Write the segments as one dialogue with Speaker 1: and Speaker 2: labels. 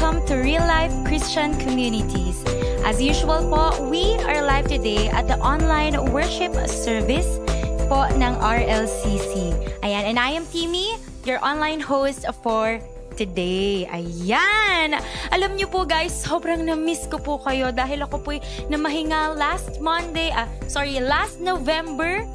Speaker 1: welcome to Real Life Christian Communities. As usual po, we are live today at the online worship service po ng RLCC. Ayan, and I am Timmy, your online host for today. Ayan! Alam niyo po guys, sobrang na-miss ko po kayo dahil ako po'y namahinga last November.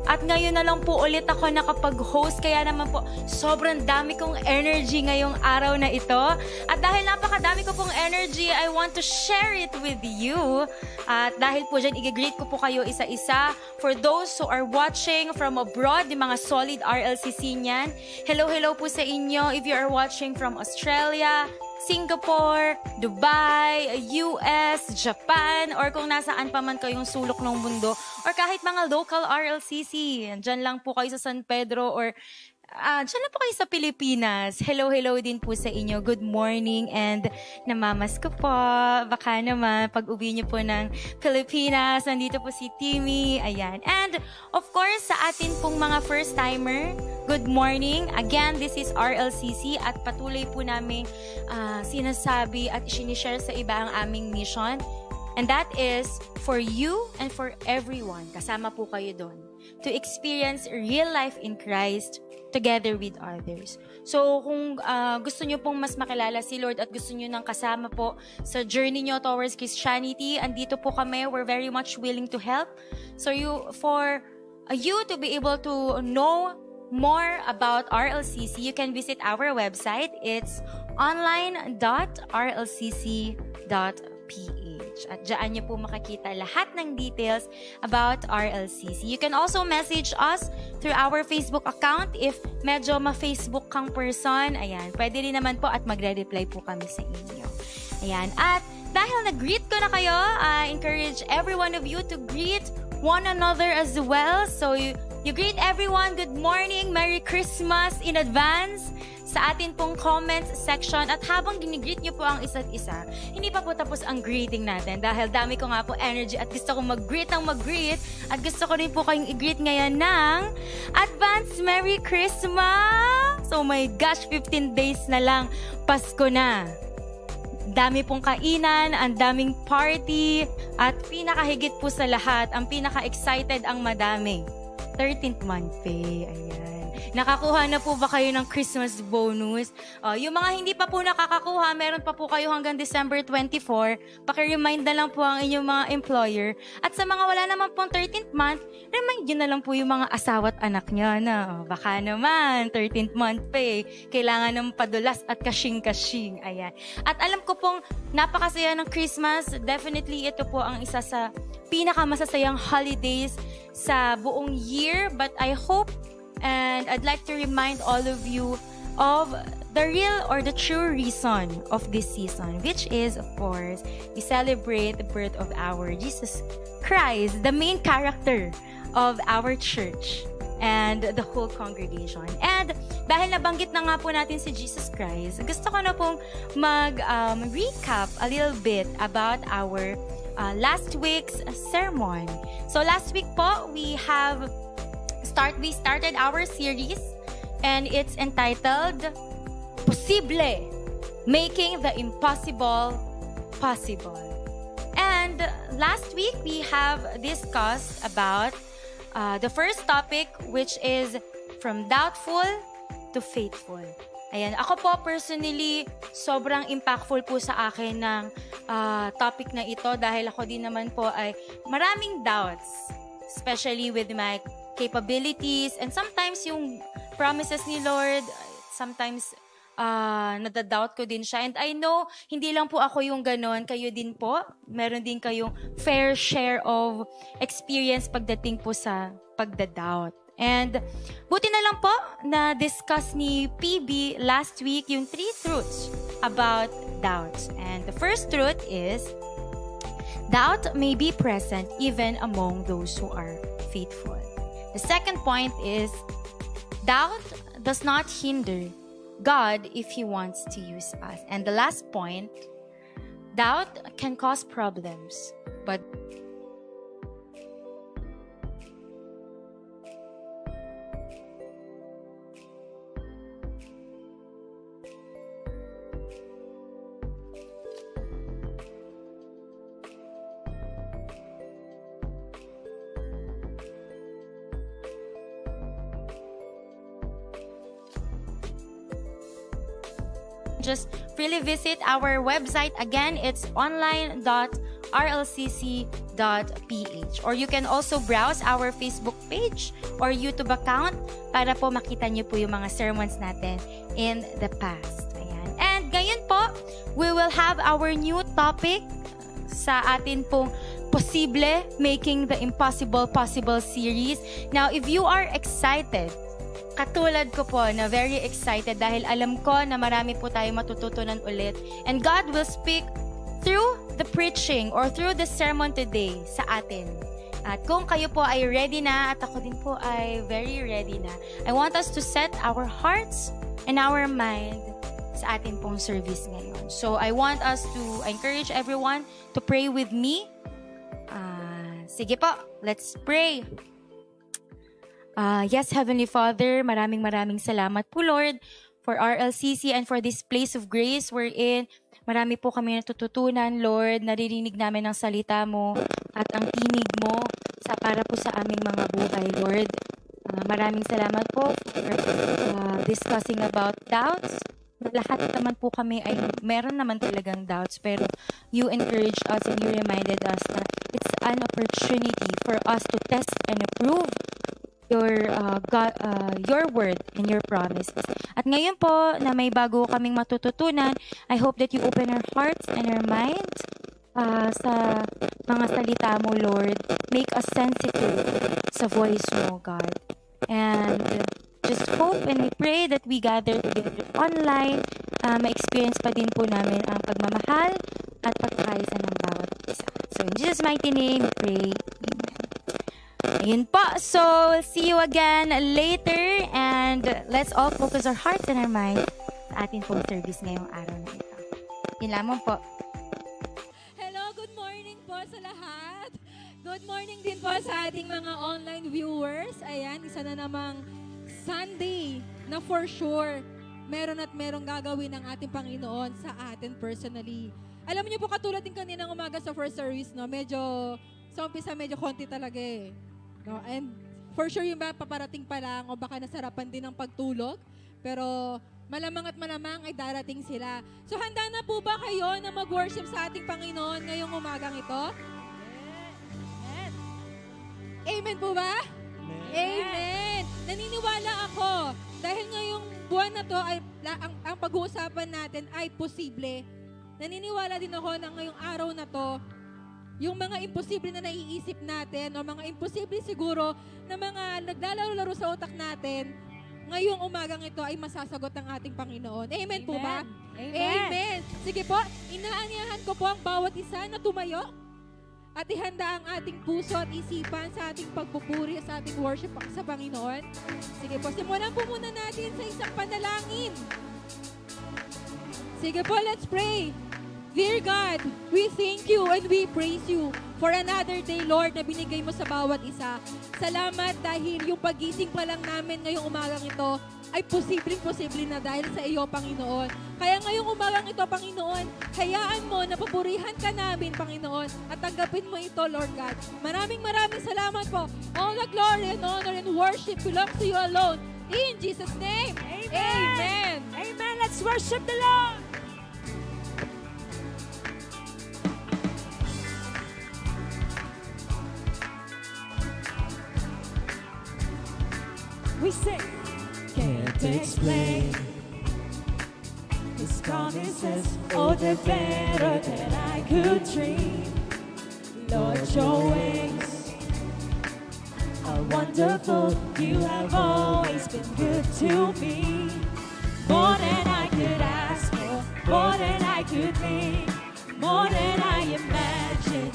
Speaker 1: At ngayon na lang po ulit ako nakapag-host, kaya naman po sobrang dami kong energy ngayong araw na ito. At dahil napakadami ko pong energy, I want to share it with you. At dahil po dyan, i-greet ko po kayo isa-isa. For those who are watching from abroad, yung mga solid RLCC niyan, hello po sa inyo. If you are watching from Australia, Singapore, Dubai, US, Japan, or kung nasaan pa man kayong sulok ng mundo, or kahit mga local RLCC, dyan lang po kayo sa San Pedro, or dyan lang po kayo sa Pilipinas. Hello din po sa inyo. Good morning, and namamas ko po. Baka naman, pag uwi niyo po ng Pilipinas, nandito po si Timmy. Ayan. And, of course, sa atin pong mga first-timer, good morning. Again, this is RLCC at patuloy po namin sinasabi at sinishare sa iba ang aming mission. And that is for you and for everyone. Kasama po kayo doon. To experience real life in Christ together with others. So, kung gusto nyo pong mas makilala si Lord at gusto nyo nang kasama po sa journey nyo towards Christianity, andito po kami. We're very much willing to help. So, for you to be able to know more about RLCC, you can visit our website. It's online.rlcc.ph. At dyan nyo po makakita lahat ng details about RLCC. You can also message us through our Facebook account if medyo ma-Facebook kang person. Ayan, pwede rin naman po at magre-reply po kami sa inyo. Ayan, at dahil nag-greet ko na kayo, I encourage every one of you to greet one another as well. So, you greet everyone, good morning, Merry Christmas in advance sa atin pong comment section. At habang ginigreet nyo po ang isa't isa, hindi pa po tapos ang greeting natin dahil dami ko nga po energy at gusto kong mag-greet at gusto ko rin po kayong i-greet ngayon ng Advance Merry Christmas! Oh my gosh, 15 days na lang, Pasko na. Dami pong kainan, ang daming party, at pinakahigit po sa lahat, ang pinaka-excited ang madami. 13th month pay, ayan. Nakakuha na po ba kayo ng Christmas bonus? Yung mga hindi pa po nakakakuha, meron pa po kayo hanggang December 24. Paki-remind na lang po ang inyong mga employer. At sa mga wala naman pong 13th month, remind nyo na lang po yung mga asawa at anak nyo na baka naman, 13th month pay. Kailangan ng padulas at kashing-kashing. Ayan. At alam ko pong napakasaya ng Christmas. Definitely ito po ang isa sa pinakamasasayang holidays sa buong year. But I hope and I'd like to remind all of you of the real or the true reason of this season, which is, of course, we celebrate the birth of our Jesus Christ, the main character of our church and the whole congregation. And dahil nabanggit na nga po natin si Jesus Christ, gusto ko na pong recap a little bit about our last week's sermon. So last week po, we started our series and it's entitled Posible, Making the Impossible Possible. And last week we have discussed about the first topic, which is from doubtful to faithful. Ayan, ako po personally, sobrang impactful po sa akin ng topic na ito dahil ako din naman po ay maraming doubts, especially with my capabilities, and sometimes yung promises ni Lord, sometimes nadadoubt ko din siya. And I know, hindi lang po ako yung ganon, kayo din po. Meron din kayong fair share of experience pagdating po sa pagdadoubt. And buti na lang po na discuss ni PB last week yung 3 truths about doubts. And the first truth is, doubt may be present even among those who are faithful. The second point is, doubt does not hinder God if He wants to use us. And the last point, doubt can cause problems, but just freely visit our website. Again, it's online.rlcc.ph. Or you can also browse our Facebook page or YouTube account para po makita niyo po yung mga sermons natin in the past. Ayan. And ngayon po, we will have our new topic sa atin pong Posible, Making the Impossible Possible series. Now, if you are excited, katulad ko po na very excited dahil alam ko na marami po tayo matututunan ulit. And God will speak through the preaching or through the sermon today sa atin. At kung kayo po ay ready na at ako din po ay very ready na, I want us to set our hearts and our mind sa atin pong service ngayon. So I want us to encourage everyone to pray with me. Sige po, let's pray. Yes, Heavenly Father, maraming salamat po, Lord, for RLCC and for this place of grace we're in. Marami po kami natututunan, Lord. Naririnig namin ang salita mo at ang tinig mo para po sa aming mga buhay, Lord. Maraming salamat po for discussing about doubts. Lahat naman po kami ay meron naman talagang doubts, pero you encouraged us and you reminded us na it's an opportunity for us to test and approve your word and your promises. At ngayon po na may bago kaming matututunan, I hope that you open our hearts and our minds sa mga salita mo, Lord. Make us sensitive sa voice mo, God. And just hope and we pray that we gather together online, ma-experience pa din po namin ang pagmamahal at pagkakaisa ng bawat isa. So in Jesus' mighty name, we pray. Amen. Ayun po. So, we'll see you again later and let's all focus our hearts and our minds sa ating pong service ngayong araw na ito. Yun lamang po.
Speaker 2: Hello, good morning po sa lahat. Good morning din po sa ating mga online viewers. Ayan, isa na namang Sunday na for sure meron at merong gagawin ng ating Panginoon sa atin personally. Alam niyo po, katulad din kaninang umaga sa first service, no, medyo sa umpisa medyo konti talaga eh. No? And for sure yung paparating pa lang o baka nasarapan din ng pagtulog, pero malamang at malamang ay darating sila. So handa na po ba kayo na mag-worship sa ating Panginoon ngayong umagang ito? Amen. Amen po ba? Amen. Naniniwala ako dahil ngayong buwan na to ay ang pag-uusapan natin ay posible. Naniniwala din ako na ngayong araw na to, yung mga imposible na naiisip natin o mga imposible siguro na mga naglalaro-laro sa utak natin, ngayong umagang ito ay masasagot ng ating Panginoon. Amen po ba?
Speaker 3: Amen.
Speaker 2: Amen. Sige po, inaanyahan ko po ang bawat isa na tumayo at ihanda ang ating puso at isipan sa ating pagpupuri, sa ating worship sa Panginoon. Sige po, simulan po muna natin sa isang panalangin. Sige po, let's pray. Dear God, we thank you and we praise you for another day, Lord, na binigay mo sa bawat isa. Salamat dahil yung pagising pa lang namin ngayong umagang ito ay posibleng-posible na dahil sa iyo, Panginoon. Kaya ngayong umagang ito, Panginoon, hayaan mo na papurihan ka namin, Panginoon, at tanggapin mo ito, Lord God. Maraming salamat po. All the glory and honor and worship belongs to you alone. In Jesus' name, Amen.
Speaker 3: Amen. Let's worship the Lord. We sing.
Speaker 4: Can't explain His promises, oh, they're better than I could dream. Lord, your ways are wonderful. You have always been good to me. More than I could ask for, more than I could think, more than I imagined.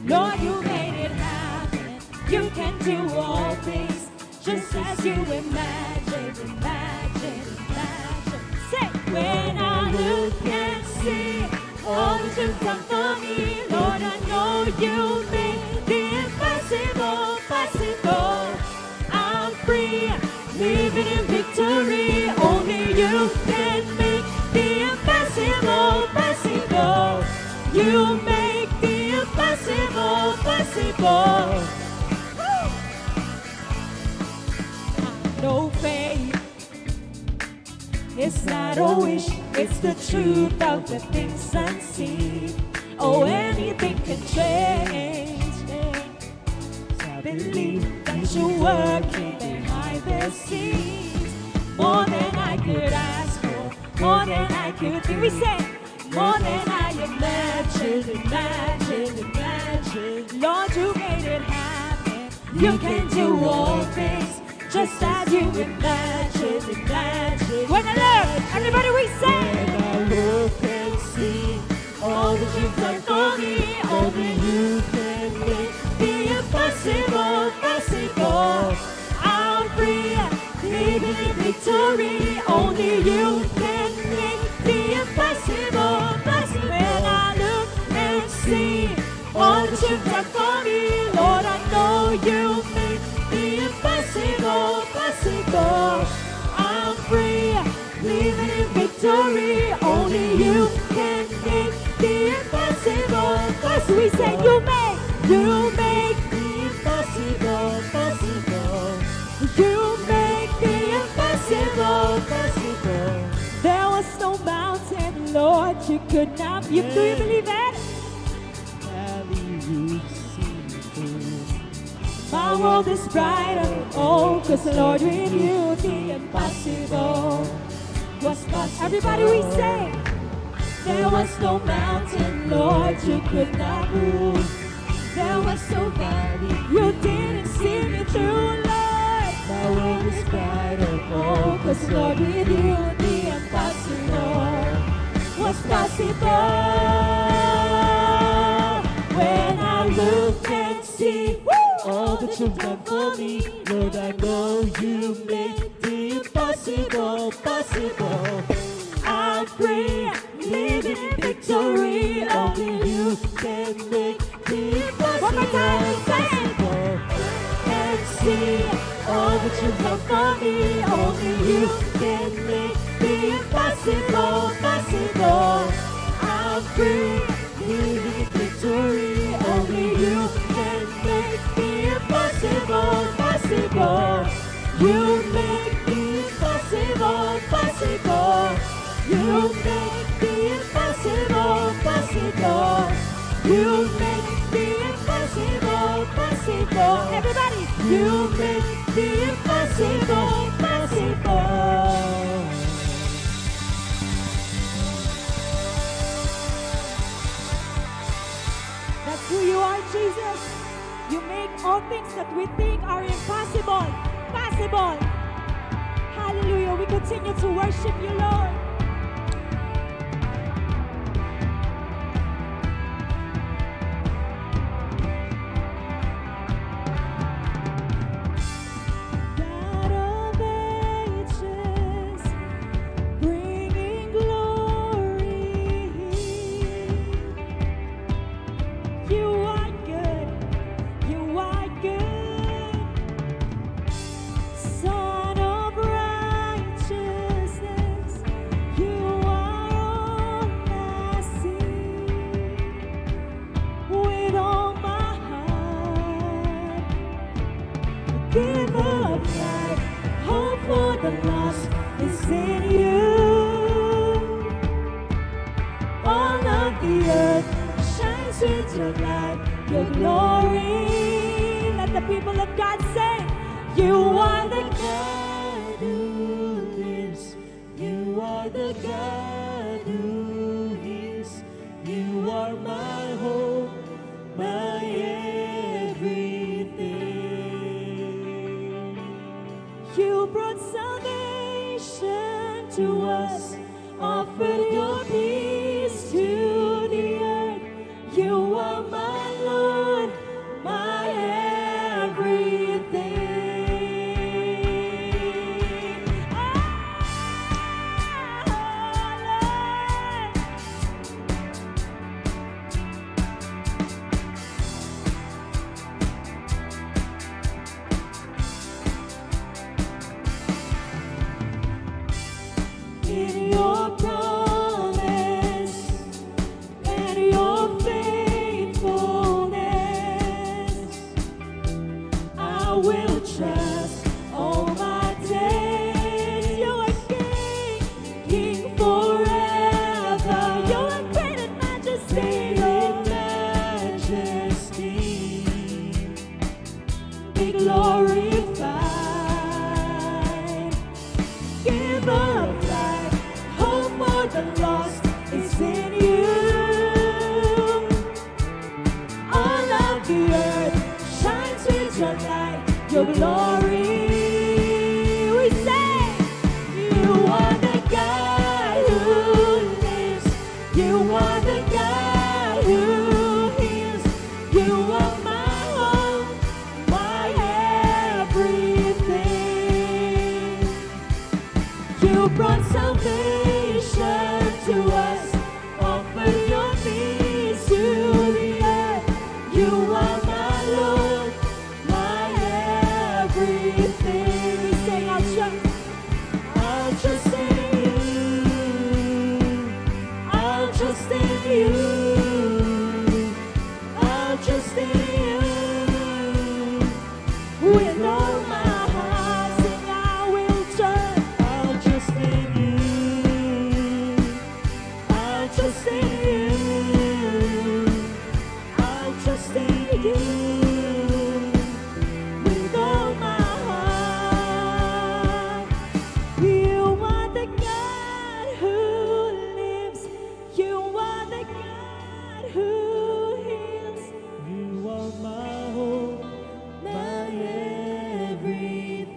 Speaker 4: Lord, you made it happen. You can do all things just as you imagine. Say, when I look and see all that you've done for me, Lord, I know you make the impossible possible. I'm free, living in victory. Only you can make the impossible possible. You make the impossible possible. No faith It's not a wish, it's the truth of the things unseen. Oh, anything can change. I believe that you're working behind the scenes. More than I could ask for, more than I could think. We say, more than I imagined. Lord, you made it happen. You can do all things just as you imagined. When I look, everybody we say, when I look and see all that you've done for me, only you can make the impossible possible. I'm free, living in victory. Only you can make the impossible possible. When I look and see all that you've done for me, Lord, I know you make the impossible possible. I'm free, living in victory. Only you can make the impossible possible. We say you make the impossible possible. You make the impossible possible. There was no mountain, Lord, you could not. Do you believe that? My world is brighter, oh, cause Lord, with you the impossible was possible. Everybody we say, there was no mountain, Lord, you could not move. There was no valley, you didn't see me through, Lord. My world is brighter, oh, cause Lord, with you the impossible was possible. When I look and see all that you've done for me, Lord, I know you made the impossible possible. I'm free, living in victory. Only you can make the impossible possible. And see all that you've done for me, only you can make the impossible possible. I'm free, living in victory. Only you can make the impossible possible. You make the impossible possible. You make the impossible possible. You make the impossible possible. Everybody, you make the impossible possible. That's who you are, Jesus. You make all things that we think are impossible possible. Hallelujah. We continue to worship you, Lord. God of ages, bringing glory. You are good. You are good. Son of righteousness, you are all I see. With all my heart, the giver of life, hope for the lost is in you. All of the earth shines with your light, your glory. Let the people of God say, you are the God who lives. You are the God who is. You are my hope, my everything. You brought salvation to us, offered your peace to the earth. You are my Lord, my everything. Oh, to us. Offer your peace to the earth. You are my Lord, my everything. We sing, I'll trust in you. I'll trust in you. I'll trust in you. With all my heart, sing, I will trust. I'll trust in you. I'll trust in you. I'll trust in you. With all my heart. You are the God who lives. You are the God who heals. You are my hope, my everything.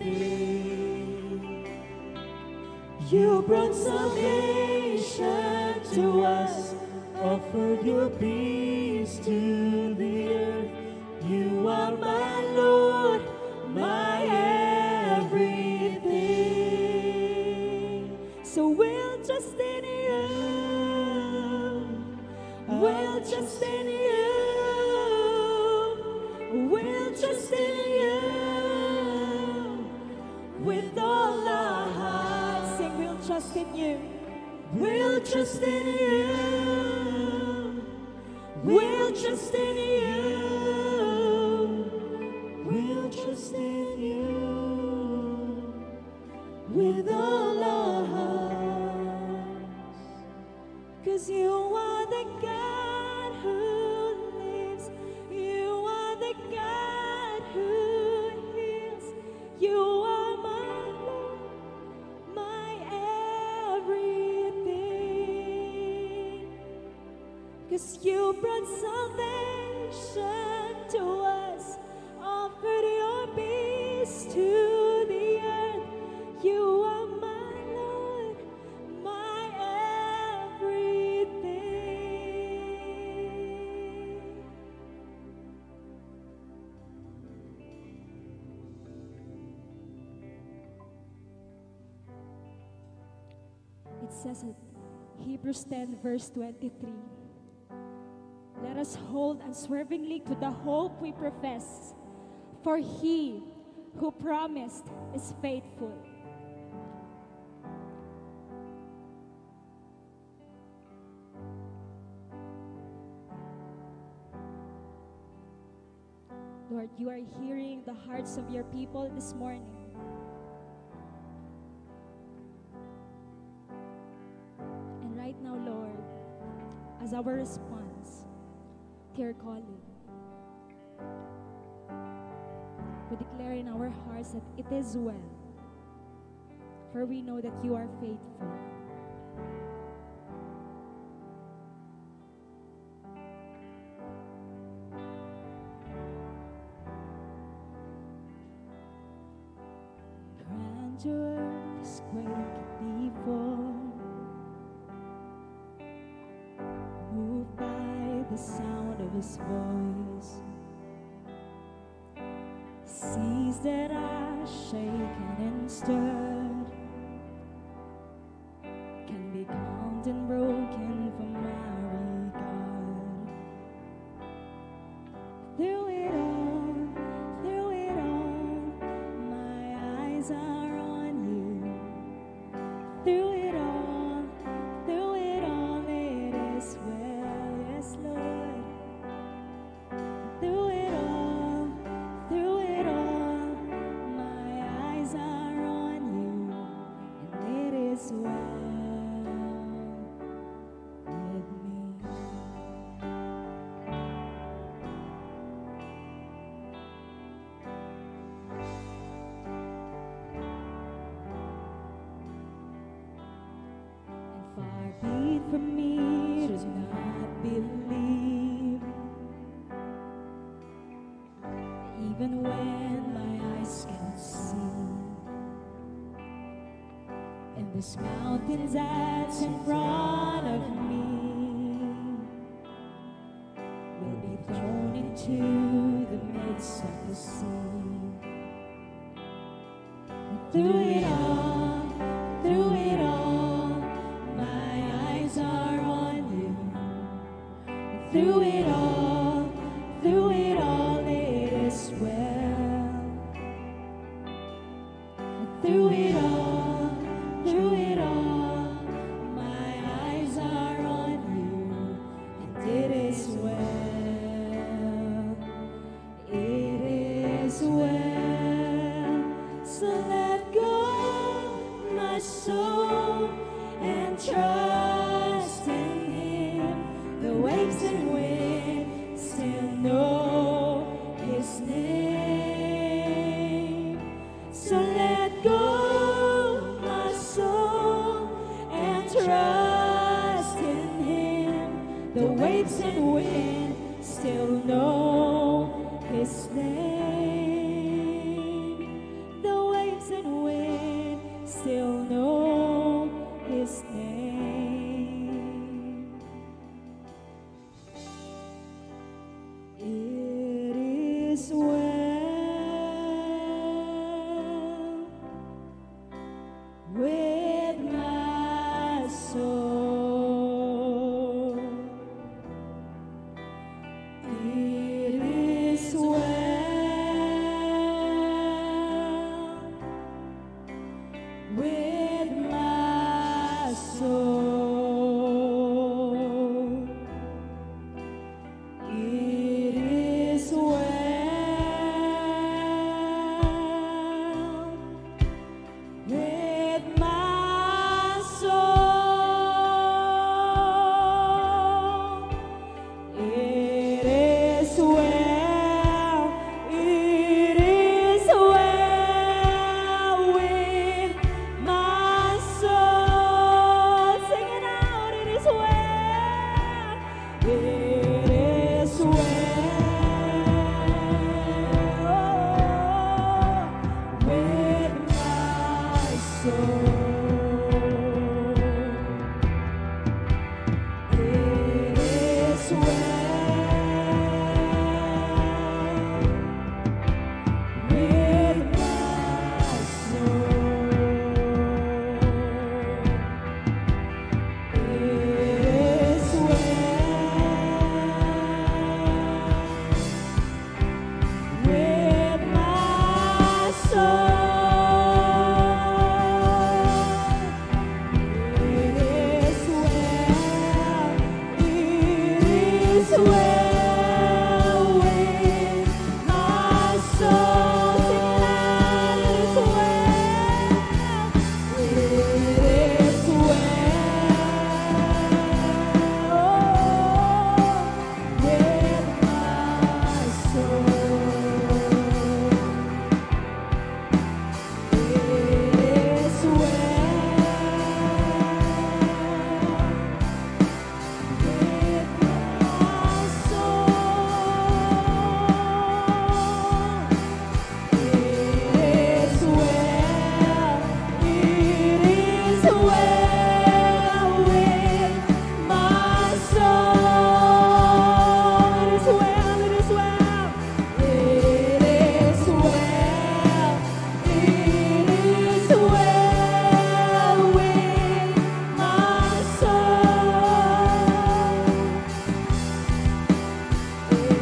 Speaker 4: You brought salvation to us, offered your peace to the earth. You are my Lord, my everything. So we'll trust in you. We'll trust in you. We'll trust in you. With all our hearts, sing, we'll trust in you. We'll trust in you. We'll trust in you. We'll trust in you. With all our hearts. 'Cause you are the God who lives. You are the God who heals. You are my Lord, my everything. 'Cause you brought salvation to us, offered your peace to the earth. You are my Lord, my everything. It says in Hebrews 10 verse 23, let us hold unswervingly to the hope we profess, for he who promised is faithful. Lord, you are hearing the hearts of your people this morning. And right now, Lord, as our response to your calling, we declare in our hearts that it is well, for we know that you are faithful. Grandeur is quake before, moved by the sound of his voice. Seas that are shaken and stirred can be calmed and broken from our regard. Through it all, my eyes are on you. Through it all, it is well, yes, Lord. Through it all, my eyes are on you, and it is well with me. And far be it from me to not believe, even when my eyes cannot see. And this mountain that's in front of me will be thrown into the midst of the sea. And through it all, my eyes through it all, it is well. Through it all, my eyes are on you, and it is well. It is well. So let go, my soul, and trust in Him. The waves and wind still know His name. So let go, my soul, and trust in Him. The waves and wind still know His name. The waves and wind still know His name. It is well with my soul. It is well with my soul. It is well with my soul. It is well. It is well with my soul. Sing it out. It is well. It is well with my soul.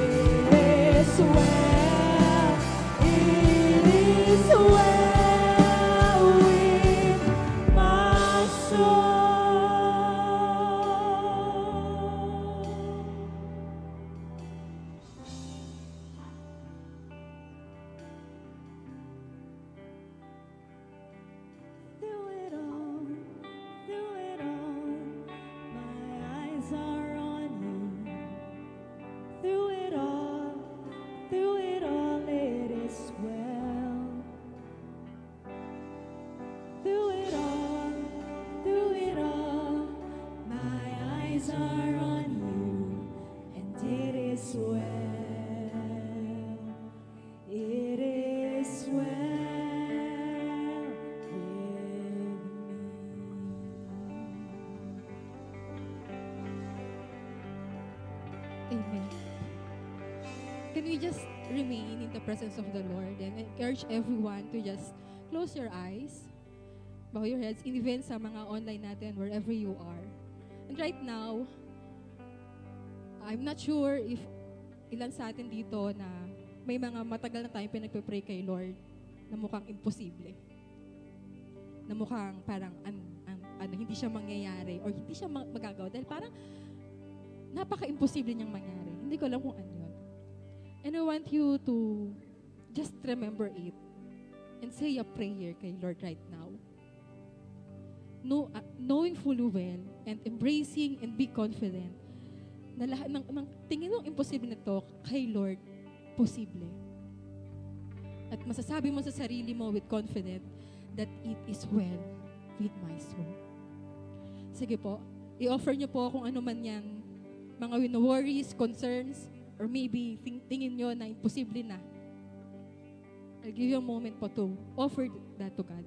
Speaker 4: It is well with my soul. It is well with my soul.
Speaker 2: Amen. Can we just remain in the presence of the Lord and encourage everyone to just close your eyes, bow your heads, even sa mga online natin, wherever you are. And right now, I'm not sure if ilan sa atin dito na may mga matagal na tayong pinagpe-pray kay Lord na mukhang imposible. Na mukhang parang hindi siya mangyayari or hindi siya magagawa dahil parang napaka-imposible niyang mangyari. Hindi ko alam kung ano yun. And I want you to just remember it and say a prayer kay Lord right now. Knowing fully well and embracing and be confident na lahat ng tingin mong imposible nito kay Lord, posible. At masasabi mo sa sarili mo with confidence that it is well with my soul. Sige po, i-offer niyo po kung ano man yan, mga worries, concerns, or maybe tingin niyo na imposible na. I'll give you a moment po to offer that to God.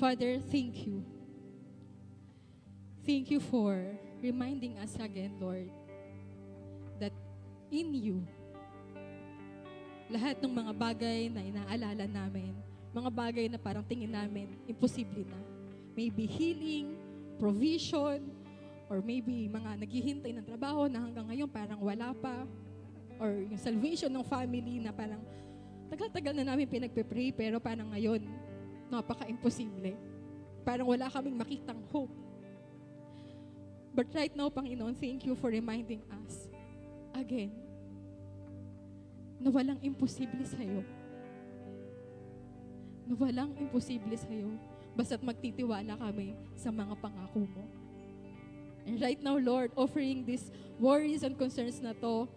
Speaker 2: Father, thank you. Thank you for reminding us again, Lord, that in you, lahat ng mga bagay na inaalala namin, mga bagay na parang tingin namin, imposible na. Maybe healing, provision, or maybe mga naghihintay ng trabaho na hanggang ngayon parang wala pa, or yung salvation ng family na parang tagal-tagal na namin pinagpe-pray pero parang ngayon, napaka-imposible. Parang wala kaming makitang hope. But right now, Panginoon, thank you for reminding us again na walang imposible sa'yo. Na walang imposible sa'yo basta't magtitiwala kami sa mga pangako mo. And right now, Lord, offering these worries and concerns na to,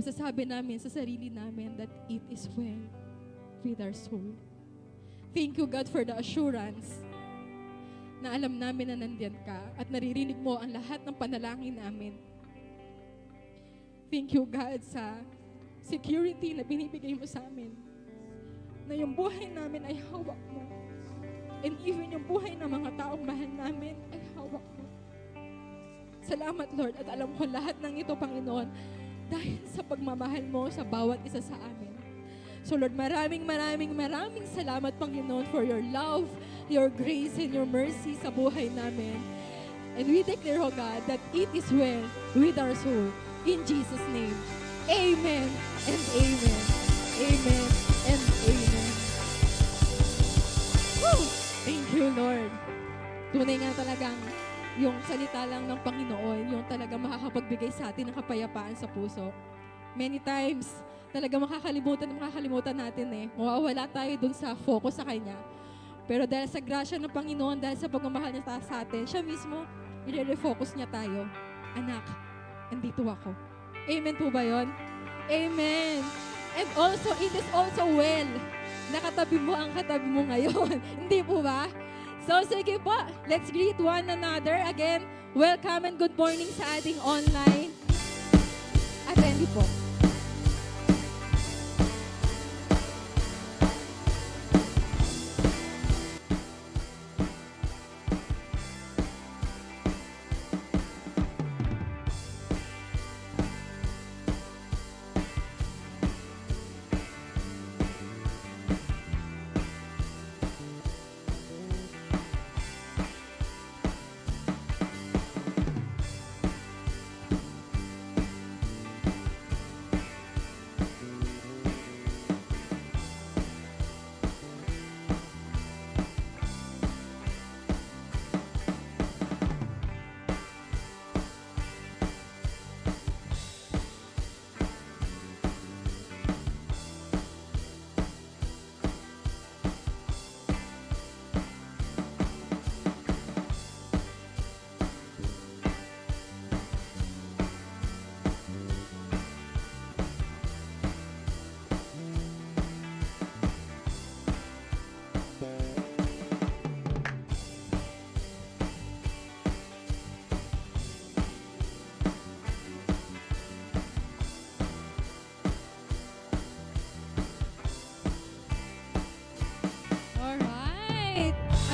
Speaker 2: masasabi namin sa sarili namin that it is well with our soul. Thank you, God, for the assurance na alam namin na nandiyan ka at naririnig mo ang lahat ng panalangin namin. Thank you, God, sa security na binibigay mo sa amin. Na yung buhay namin ay hawak mo. And even yung buhay ng mga taong mahal namin ay hawak mo. Salamat, Lord, at alam ko lahat ng ito, Panginoon, dahil sa pagmamahal mo sa bawat isa sa amin. So Lord, maraming salamat, Panginoon, for your love, your grace, and your mercy sa buhay namin. And we declare, oh God, that it is well with our soul. In Jesus' name, amen and amen. Amen and amen. Woo! Thank you, Lord. Tunay nga talagang yung salita lang ng Panginoon, yung talagang makakapagbigay sa atin ng kapayapaan sa puso. Many times, talaga makakalimutan natin eh. Mawawala tayo dun sa focus sa Kanya. Pero dahil sa grasya ng Panginoon, dahil sa pagmamahal niya sa atin, siya mismo, i-refocus niya tayo. Anak, andito ako. Amen po ba yun? Amen. And also, it is also well. Nakatabi mo ang katabi mo ngayon. Hindi po ba? So, sige po. Let's greet one another. Again, welcome and good morning sa ating online attendee po.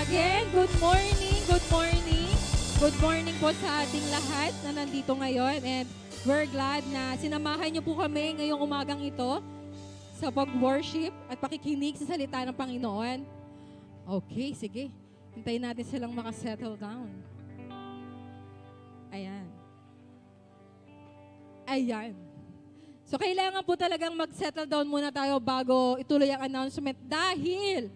Speaker 2: Again, good morning, good morning. Good morning po sa ating lahat na nandito ngayon. And we're glad na sinamahan niyo po kami ngayong umagang ito sa pag-worship at pakikinig sa salita ng Panginoon. Okay, sige. Hintayin natin silang makasettle down. Ayan. Ayan. So, kailangan po talagang mag-settle down muna tayo bago ituloy ang announcement dahil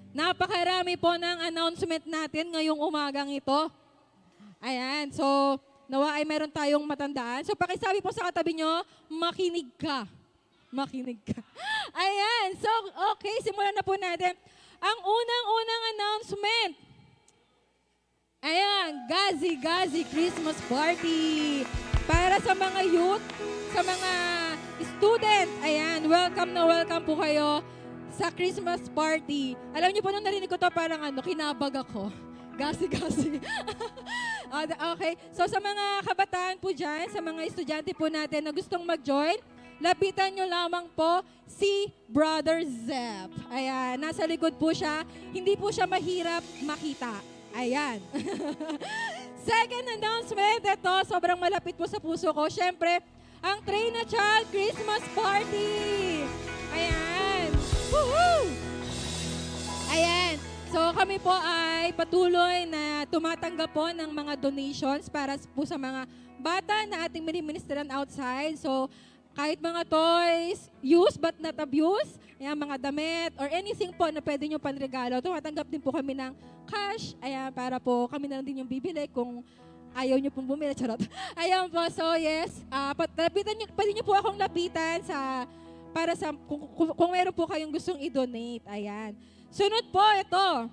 Speaker 2: napakarami po ng announcement natin ngayong umagang ito. Ayan. So, nawa ay meron tayong matandaan. So, pakisabi po sa katabi nyo, makinig ka. Makinig ka. Ayan. So, okay. Simulan na po natin. Ang unang-unang announcement. Ayan. Gazi Christmas Party. Para sa mga youth, sa mga student. Ayan. Welcome na welcome po kayo sa Christmas party. Alam niyo po nung narinig ko to parang kinabag ako. Gasi. Okay. So sa mga kabataan po dyan, sa mga estudyante po natin na gustong mag-join, lapitan nyo lamang po si Brother Zep. Ayan. Nasa likod po siya. Hindi po siya mahirap makita. Ayan. Second announcement. Ito, sobrang malapit po sa puso ko. Siyempre, ang Train a Child Christmas Party. Ayan. Woohoo! Ayan. So kami po ay patuloy na tumatanggap po ng mga donations para po sa mga bata na ating miniministeran outside. So kahit mga toys, use but not abuse, ayan, mga damit, or anything po na pwede nyo panregalo, tumatanggap din po kami ng cash, ayan, para po kami na lang din yung bibili kung ayaw nyo pong bumili. Charot. Ayan po, so yes, pwede nyo po akong lapitan sa para sa kung meron po kayong gustong i-donate. Ayan. Sunod po, ito.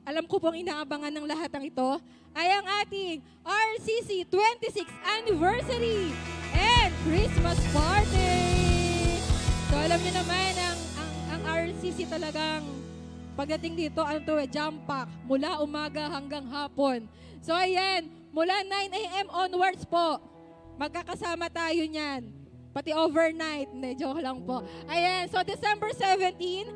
Speaker 2: Alam ko pong inaabangan ng lahat ng ito ay ang ating RCC 26th Anniversary and Christmas Party. So alam niyo naman, ang RCC talagang pagdating dito, jam pack, mula umaga hanggang hapon. So ayan, mula 9 a.m. onwards po, magkakasama tayo niyan. Pati overnight. Hindi, joke lang po. Ayan, so December 17,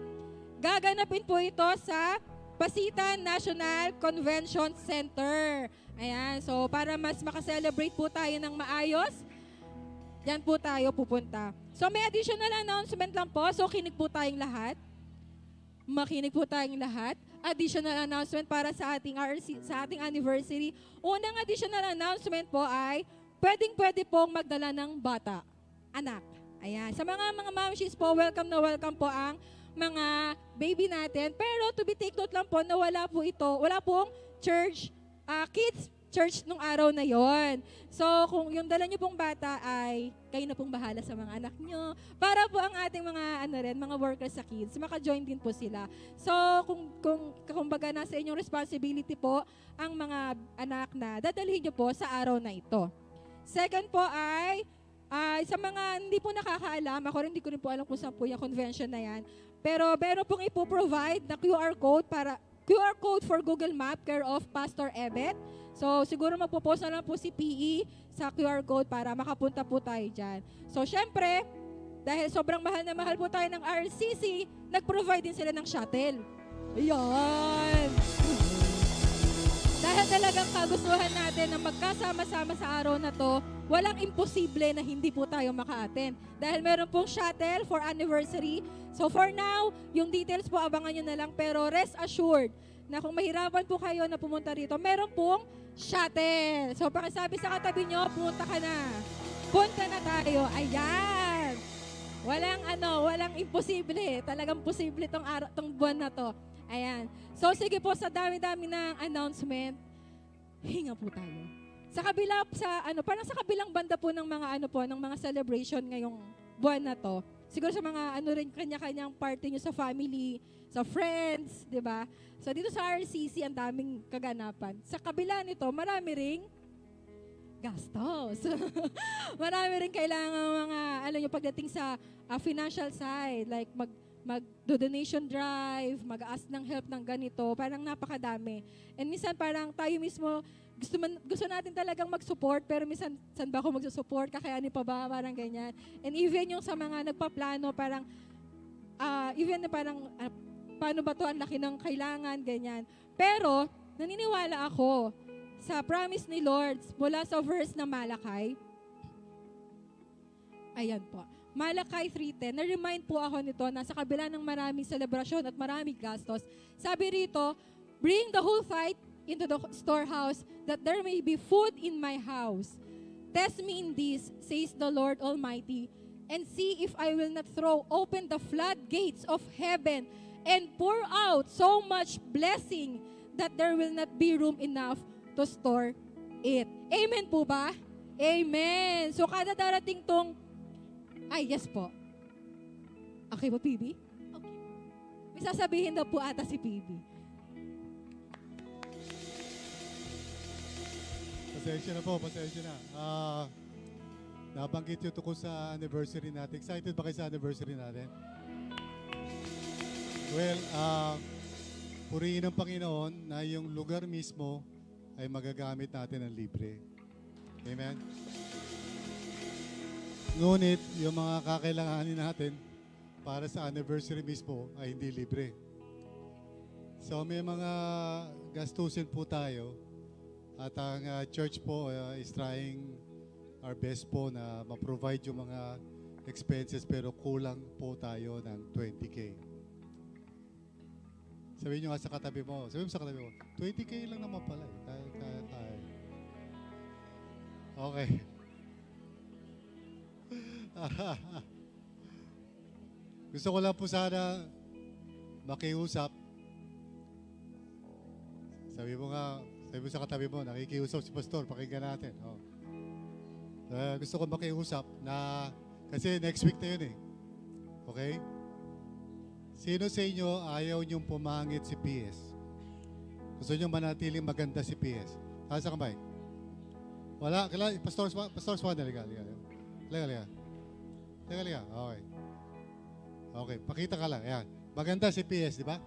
Speaker 2: gaganapin po ito sa Pasitan National Convention Center. Ayan, so para mas makaselebrate po tayo ng maayos, yan po tayo pupunta. So may additional announcement lang po. So kinig po tayong lahat. Makinig po tayong lahat. Additional announcement para sa ating sa ating anniversary. Unang additional announcement po ay pwede pong magdala ng bata. Anak. Ayan. Sa mga mamshis po, welcome na welcome po ang mga baby natin. Pero to be take note lang po na wala pong church, kids church nung araw na yon. So, kung yung dala nyo pong bata ay kayo na pong bahala sa mga anak nyo. Para po ang ating mga workers sa kids, maka-join din po sila. So, kung baga nasa inyong responsibility po ang mga anak na dadalhin nyo po sa araw na ito. Second po ay sa mga hindi po nakakaalam, ako rin hindi ko rin po alam kung saan po yung convention na yan. Pero meron pong ipoprovide na QR code for Google Map care of Pastor Ebet. So siguro magpo-post na lang po si PE sa QR code para makapunta po tayo dyan. So syempre, dahil sobrang mahal na mahal po tayo ng RCC, nag-provide din sila ng shuttle. Ayan! Dahil talagang kagustuhan natin na magkasama-sama sa araw na to, walang imposible na hindi po tayo maka-attend. Dahil meron pong shuttle for anniversary. So for now, yung details po abangan nyo na lang. Pero rest assured na kung mahirapan po kayo na pumunta rito, meron pong shuttle. So pakisabi sa katabi nyo, pumunta ka na. Punta na tayo. Ayan! Walang imposible. Talagang posible tong buwan na to. Ayan. So sige po, sa dami-dami ng announcement, hinga po tayo. Parang sa kabilang banda po ng mga celebration ngayong buwan na to. Siguro sa mga kanya-kanyang party nyo sa family, sa friends, di ba? So dito sa RCC, ang daming kaganapan. Sa kabila nito, marami ring gastos. Marami rin kailangan pagdating sa financial side, like mag-donation drive, mag-ask ng help ng ganito, parang napakadami. And minsan parang tayo mismo, gusto natin talagang mag-support, pero minsan, saan ba ako mag-support? Kakayanin pa ba? Parang ganyan. And even yung sa mga nagpaplano, paano ba to? Ang laki ng kailangan, ganyan. Pero, naniniwala ako sa promise ni Lord mula sa verse na Malakay. Ayan po. Malakay 3:10. Na-remind po ako nito na sa kabila ng maraming selebrasyon at maraming gastos, sabi rito, bring the whole tithe into the storehouse that there may be food in my house. Test me in this, says the Lord Almighty, and see if I will not throw open the floodgates of heaven and pour out so much blessing that there will not be room enough to store it. Amen po ba? Amen. So kada darating tong, ay yes po. Okay po, PB? Okay. May sasabihin daw po ata si PB.
Speaker 5: Pasensya na po, pasensya na. Nabanggit yun tungkol sa anniversary natin. Excited ba kayo sa anniversary natin? Well, purihin ng Panginoon na yung lugar mismo ay magagamit natin ng libre. Amen? Ngunit, yung mga kakailanganin natin para sa anniversary mismo ay hindi libre. So, may mga gastusin po tayo at ang church po is trying our best po na ma-provide yung mga expenses pero kulang po tayo ng 20K. Sabihin nyo nga sa katabi mo, 20K lang naman pala eh. Kaya. Okay. Gusto ko lang po sana makiusap. Sabi mo sa katabi mo, nakikiusap si Pastor, pakinggan natin. Oh. Gusto ko makiusap na, kasi next week na yun eh. Okay? Sino sa inyo ayaw niyong pumangit si PS? Gusto niyo manatiling maganda si PS? Taas ang kamay. Wala, Pastor Swan, liga. Okay. Okay, pakita ka lang. Ayan. Maganda si PS, di ba?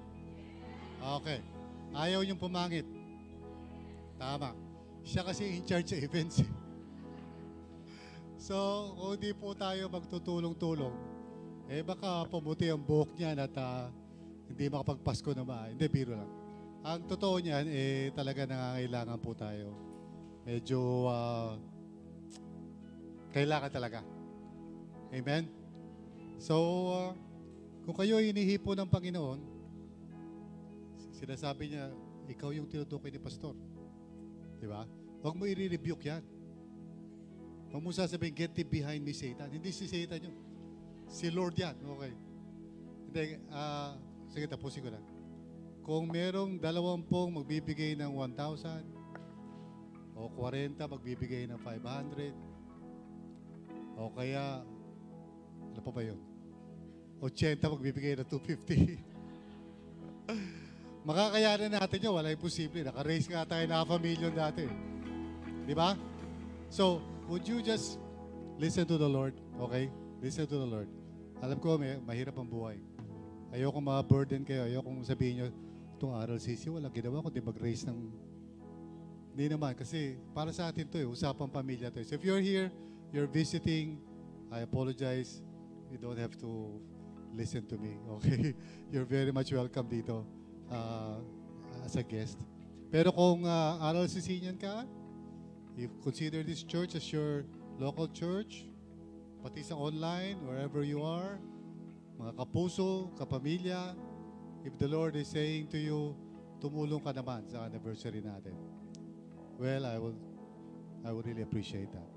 Speaker 5: Okay. Ayaw niyong pumangit. Tama. Siya kasi in charge sa events. So, kung di po tayo magtutulong-tulong, baka pumuti ang buhok niyan at hindi makapagpasko na maayos. Hindi, biro lang. Ang totoo niyan, talaga nangangailangan po tayo. Medyo kailangan talaga. Amen? So, kung kayo hinihipo ng Panginoon, sinasabi niya, ikaw yung tinutukoy ni Pastor. Di ba? Huwag mo i-rebuke yan. Huwag mo sasabihin, get thee behind me, Satan. Hindi si Satan yun. Si Lord yan. Okay. Hindi, sige, tapusin ko lang. Kung merong 20 magbibigay ng 1,000, o 40 magbibigay ng 500, o kaya, ano pa ba yun? 80 magbibigay ng 250. Makakayanan natin yun, wala imposible. Naka-raise nga tayo na $500,000 dati. Di ba? So, would you just listen to the Lord? Okay? Listen to the Lord. Alam ko, mahirap ang buhay. Ayokong ma-burden kayo. Ayokong sabihin nyo, itong RLCC, walang ginawa kundi mag-raise ng... Hindi naman, kasi para sa atin to usapang pamilya to. So if you're here, you're visiting, I apologize. You don't have to listen to me, okay? You're very much welcome dito as a guest. Pero kung RLCC niyan ka, you consider this church as your local church, pati sa online, wherever you are, mga kapuso, kapamilya, if the Lord is saying to you, tumulong ka naman sa anniversary natin. Well, I would really appreciate that.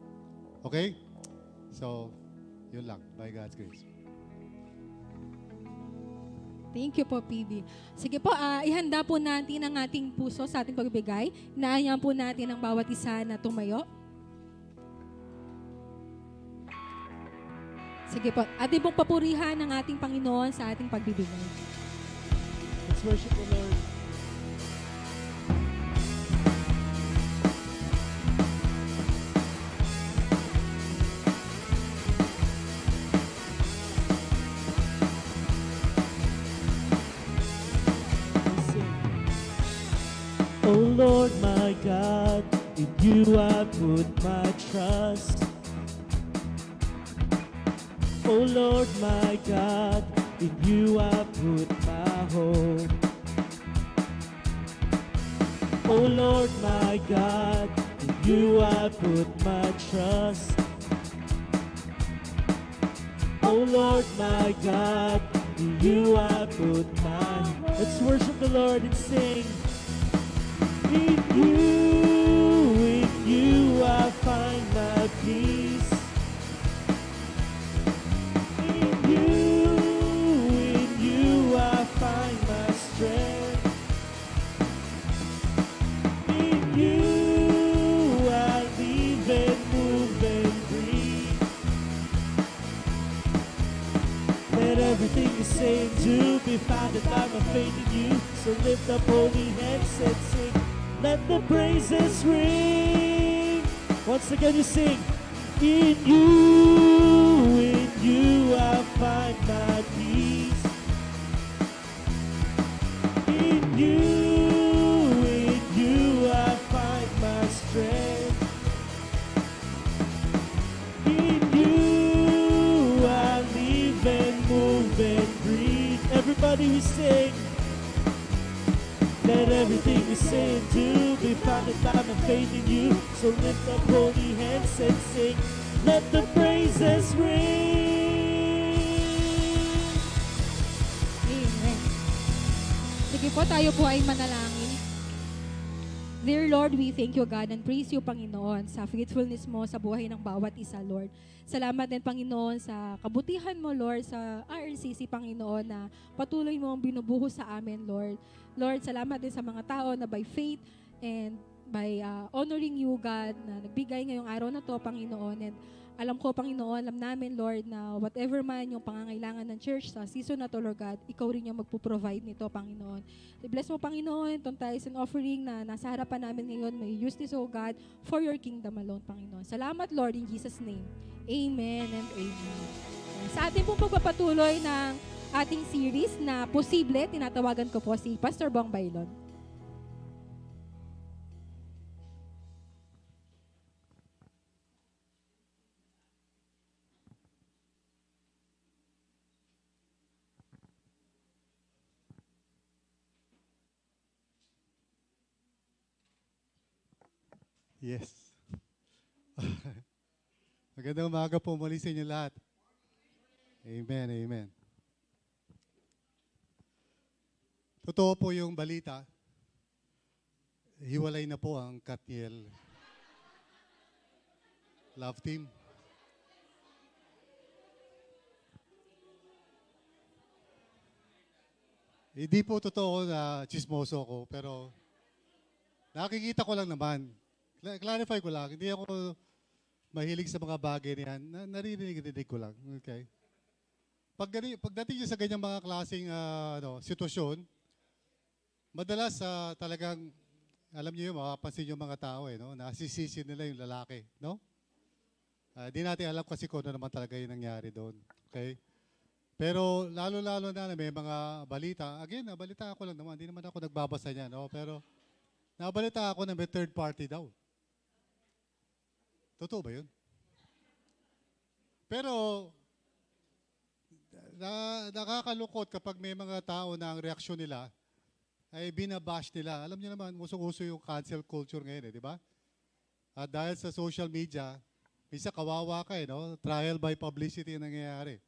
Speaker 5: Okay? So, yun lang. By God's grace.
Speaker 2: Thank you po, PB. Sige po, ihanda po natin ang ating puso sa ating pagbibigay. Inaayahan po natin ang bawat isa na tumayo. Sige po, ating pong papurihan ng ating Panginoon sa ating pagbibigay.
Speaker 5: Let's worship the Lord.
Speaker 4: Oh Lord my God, in you I put my trust. Oh Lord my God, in you I put my hope. Oh Lord my God, in you I put my trust. Oh Lord my God, in you I put my... Let's worship the Lord and sing. In you I find my peace. In you I find my strength. In you I live and move and breathe. Let everything you say and do be founded by my faith in you. So lift up holy hands and sing. Let the praises ring. Once again you sing. In you I find my peace. In you I find my strength. In you I live and move and breathe. Everybody we sing. Let everything we say and do be founded by my faith in you. So lift up holy hands and sing. Let the praises ring.
Speaker 2: Amen. Sige po, tayo po ay manalangin. Dear Lord, we thank you, God, and praise you, Panginoon, sa faithfulness mo sa buhay ng bawat isa, Lord. Salamat din, Panginoon, sa kabutihan mo, Lord, sa RLCC, Panginoon, na patuloy mo ang binubuhos sa amin, Lord. Lord, salamat din sa mga tao na by faith and by honoring you, God, na nagbigay ngayong araw na to, Panginoon. And alam ko, Panginoon, alam namin, Lord, na whatever man yung pangangailangan ng church sa season na to, Lord God, ikaw rin yung magpo-provide nito, Panginoon. I-bless mo, Panginoon, itong tithes and offering na nasa harapan namin ngayon. May use this, O God, for your kingdom alone, Panginoon. Salamat, Lord, in Jesus' name. Amen and amen. Sa ating pong pagpapatuloy ng ating series na Posible, tinatawagan ko po si Pastor Bong Bailon.
Speaker 5: Yes. Magandang umaga po muli sa inyo lahat. Amen, amen. Totoo po yung balita. Hiwalay na po ang Katniel Love Team. Hindi po totoo na chismoso ko, pero nakikita ko lang naman. Clarify ko lang, hindi ako mahilig sa mga bagay niyan. Naririnig ko lang. Okay? Pagdating sa ganyang mga klaseng sitwasyon, madalas talagang, alam niyo yun, makapansin yung mga tao, nasisisi nila yung lalaki. No? Di natin alam kasi kung ano naman talaga yung nangyari doon. Okay? Pero lalo-lalo na may mga balita. Again, balita ako lang naman. Hindi naman ako nagbabasa niya. No? Pero nabalita ako na may third party daw. Totoo ba yun? Pero, nakakalungkot kapag may mga tao na ang reaksyon nila ay binabash nila. Alam niyo naman, usong-uso yung cancel culture ngayon, di ba? At dahil sa social media, minsan kawawa ka, no? Trial by publicity ang nangyayari.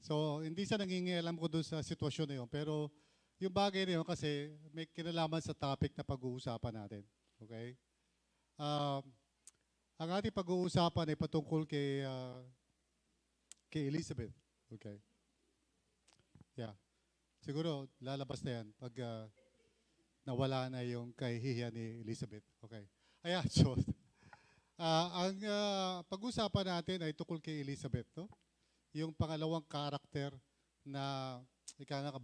Speaker 5: So, hindi siya nangingialam ko doon sa sitwasyon na yun. Pero, yung bagay na yun kasi may kinalaman sa topic na pag-uusapan natin. Okay? Ang ating pag-uusapan ay patungkol kay Elizabeth. Okay. Yeah. Siguro, lalabas na yan pag nawala na yung kahihiyan ni Elizabeth. Okay. Ayan, so, ang pag-uusapan natin ay tungkol kay Elizabeth. No? Yung pangalawang karakter na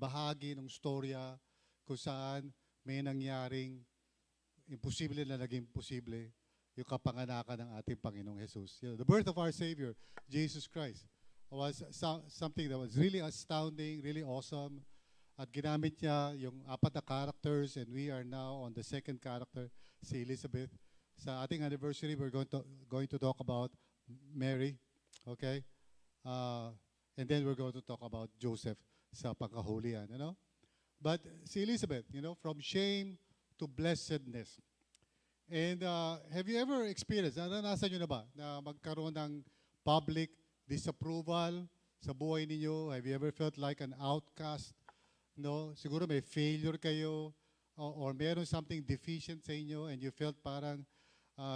Speaker 5: bahagi ng storya kung saan may nangyaring imposible na naging posible yung kapanganakan ng ating Panginoong Jesus. You know, the birth of our Savior, Jesus Christ, was something that was really astounding, really awesome. At ginamit niya yung apat na characters, and we are now on the second character, si Elizabeth. Sa ating anniversary, we're going to talk about Mary, okay? And then we're going to talk about Joseph sa pagkahulihan, But si Elizabeth, from shame to blessedness. And have you ever experienced, naranasan nyo na ba na magkaroon ng public disapproval sa buhay ninyo? Have you ever felt like an outcast? No? Siguro may failure kayo or meron something deficient sa inyo and you felt parang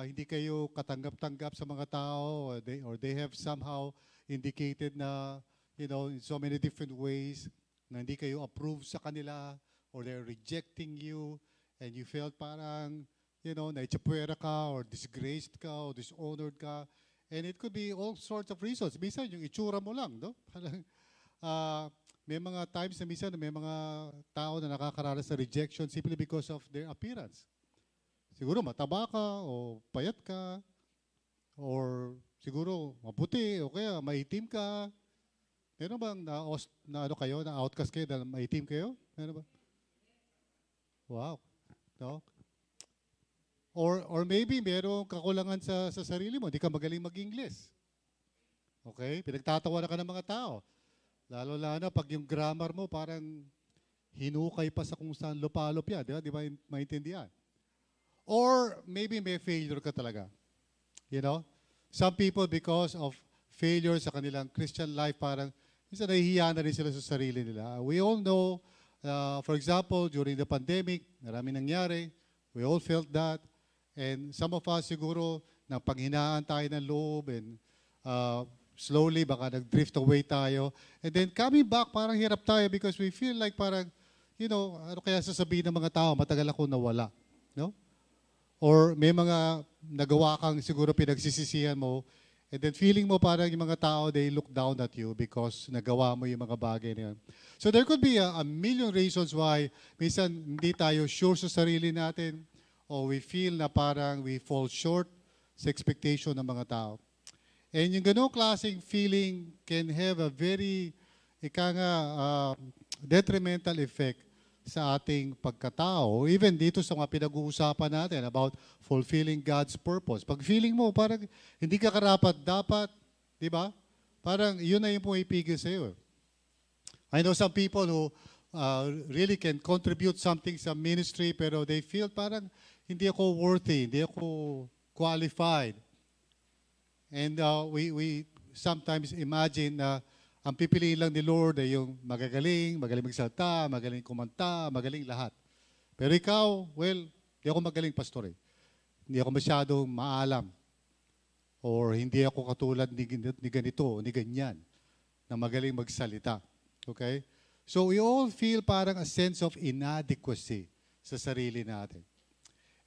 Speaker 5: hindi kayo katanggap-tanggap sa mga tao or they have somehow indicated na, you know, in so many different ways na hindi kayo approved sa kanila or they're rejecting you and you felt parang, you know, naitsapwera ka or disgraced ka or dishonored ka. And it could be all sorts of reasons. Minsan yung itsura mo lang, no? Parang, may mga times na minsan may mga tao na nakakaranas sa rejection simply because of their appearance. Siguro mataba ka o payat ka or siguro maputi o kaya maitim ka. Meron bang na kayo, na outcast kayo dahil maitim kayo? Meron ba? Wow. No? Or maybe merong kakulangan sa sarili mo, hindi ka magaling mag-English. Okay? Pinagtatawanan ka ng mga tao. Lalo na pag yung grammar mo parang hinukay pa sa kung saan lupalop yan. Di ba maintindihan? Or maybe may failure ka talaga. You know? Some people because of failure sa kanilang Christian life, parang minsan nahihiya na rin sila sa sarili nila. We all know, for example, during the pandemic, marami nangyari. We all felt that. And some of us siguro, nang panghinaan tayo ng loob and slowly baka nag-drift away tayo. And then coming back, parang hirap tayo because we feel like parang, you know, ano kaya sasabihin ng mga tao, matagal ako nawala. No? Or may mga nagawa kang siguro pinagsisisihan mo, and then feeling mo parang yung mga tao, they look down at you because nagawa mo yung mga bagay na yun. So there could be a million reasons why minsan hindi tayo sure sa sarili natin or we feel na parang we fall short sa expectation ng mga tao. And yung ganong klaseng feeling can have a very, detrimental effect sa ating pagkatao. Even dito sa mga pinag-uusapan natin about fulfilling God's purpose. Pag feeling mo, parang hindi ka karapat-dapat, di ba? Parang yun na yung pumipigil sa iyo. I know some people who really can contribute something sa ministry pero they feel parang hindi ako worthy, hindi ako qualified. And we sometimes imagine na ang pipiliin lang ni Lord ay yung magaling magsalita, magaling kumanta, magaling lahat. Pero ikaw, well, hindi ako magaling pastor eh. Hindi ako masyadong maalam. Or hindi ako katulad ni ganito, ni ganyan, na magaling magsalita. Okay? So we all feel parang a sense of inadequacy sa sarili natin.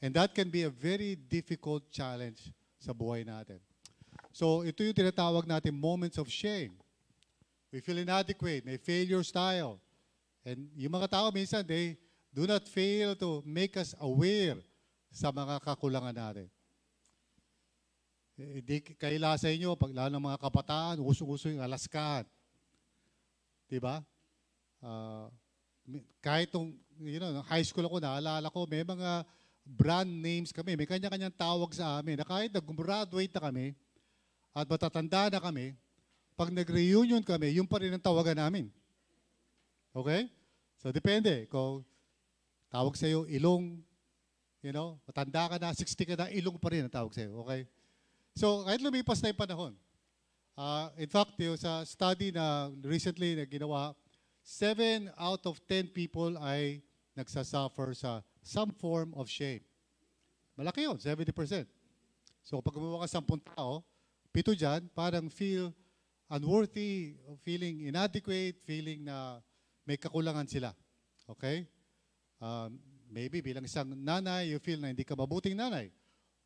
Speaker 5: And that can be a very difficult challenge sa buhay natin. So ito yung tinatawag natin moments of shame. We feel inadequate, may failures tayo. And yung mga tao minsan, they do not fail to make us aware sa mga kakulangan natin. Hindi kaila sa inyo, pag lalo ng mga kabataan, uso-uso yung alaskahan. Diba? Kahit high school ako, naalala ko, may mga brand names kami. May kanya-kanyang tawag sa amin na kahit nag-graduate na kami at matatanda na kami, pag nag-reunion kami, yung pa rin ang tawagan namin. Okay? So, depende. Kung tawag sa'yo, Ilong, matanda ka na, 60 ka na, Ilong pa rin ang tawag sa'yo. Okay? So, kahit lumipas na yung panahon. In fact, yung sa study na recently na ginawa, 7 out of 10 people ay nagsasuffer sa some form of shame. Malaki yun, 70%. So pag gumawa ka 10 tao, 7 dyan, parang feel unworthy, feeling inadequate, feeling na may kakulangan sila. Okay? Maybe bilang isang nanay, you feel na hindi ka mabuting nanay.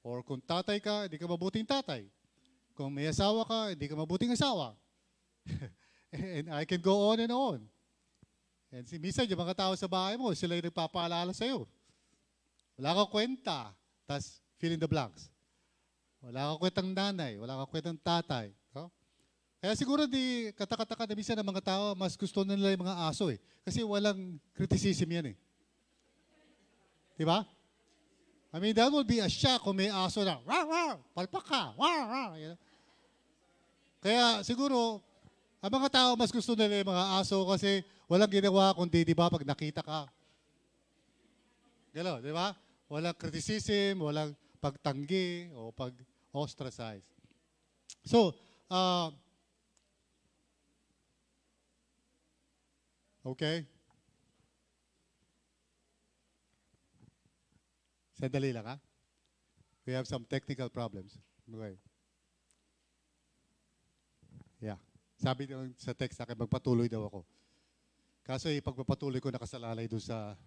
Speaker 5: Or kung tatay ka, hindi ka mabuting tatay. Kung may asawa ka, hindi ka mabuting asawa. And I can go on and on. And minsan yung mga tao sa bahay mo, sila yung nagpapaalala sa'yo. Wala kang kwenta, tas fill in the blanks. Wala kang kwentang nanay, wala kang kwentang tatay. No? Kaya siguro di katakataka na minsan ng mga tao, mas gusto nila yung mga aso eh. Kasi walang criticism yan eh. Diba? I mean, that would be a shock kung may aso na, wah, wah, palpak ka, wah, wah. Kaya siguro, ang mga tao mas gusto nila yung mga aso kasi walang ginawa kundi, di ba, pag nakita ka, Gano'n, di ba? Walang criticism, walang pagtanggi o pag-ostracize. So, okay. Sandali lang, ha? We have some technical problems. Okay. Yeah. Sabi nyo sa text sa akin, magpatuloy daw ako. Kaso ipagpapatuloy ko nakasalalay doon sa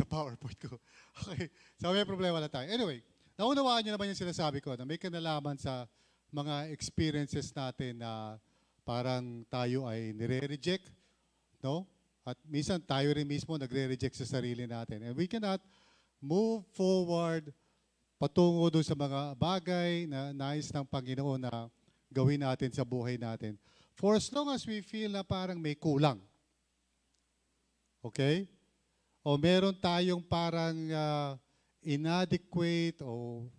Speaker 5: PowerPoint ko. Okay. So may problema na tayo. Anyway, naunawaan nyo naman yung sinasabi ko na may kinalaman sa mga experiences natin na parang tayo ay nire-reject, no? At minsan tayo rin mismo nagre-reject sa sarili natin. And we cannot move forward patungo doon sa mga bagay na nais ng Panginoon na gawin natin sa buhay natin. For as long as we feel na parang may kulang. Okay? O meron tayong parang inadequate o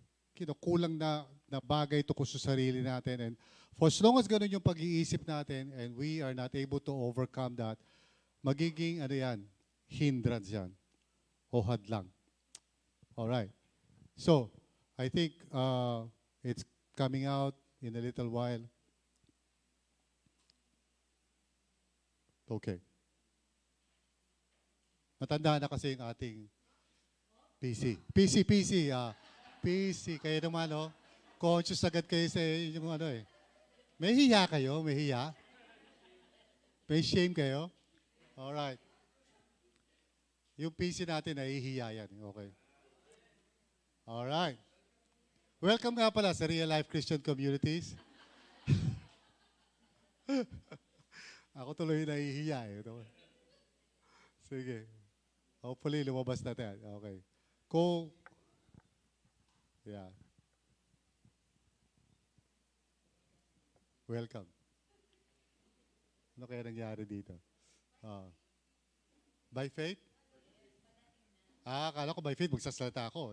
Speaker 5: kulang na bagay tungkol sa sarili natin. And for as long as ganun yung pag-iisip natin and we are not able to overcome that, magiging hindrance yan o hadlang. Alright. So, I think it's coming out in a little while. Okay. Matanda na kasi yung ating PC. PC. Kayo naman, conscious agad kayo sa yung May hiya kayo? May hiya? May shame kayo? Alright. Yung PC natin, nahihiya yan. Okay. Alright. Welcome nga pala sa Real Life Christian Communities. Ako tuloy nahihiya eh. Sige. Hopefully, lumabas natin. Okay. Yeah. Welcome. Ano kaya nangyari dito? By faith? Akala ko by faith, magsasalita ako.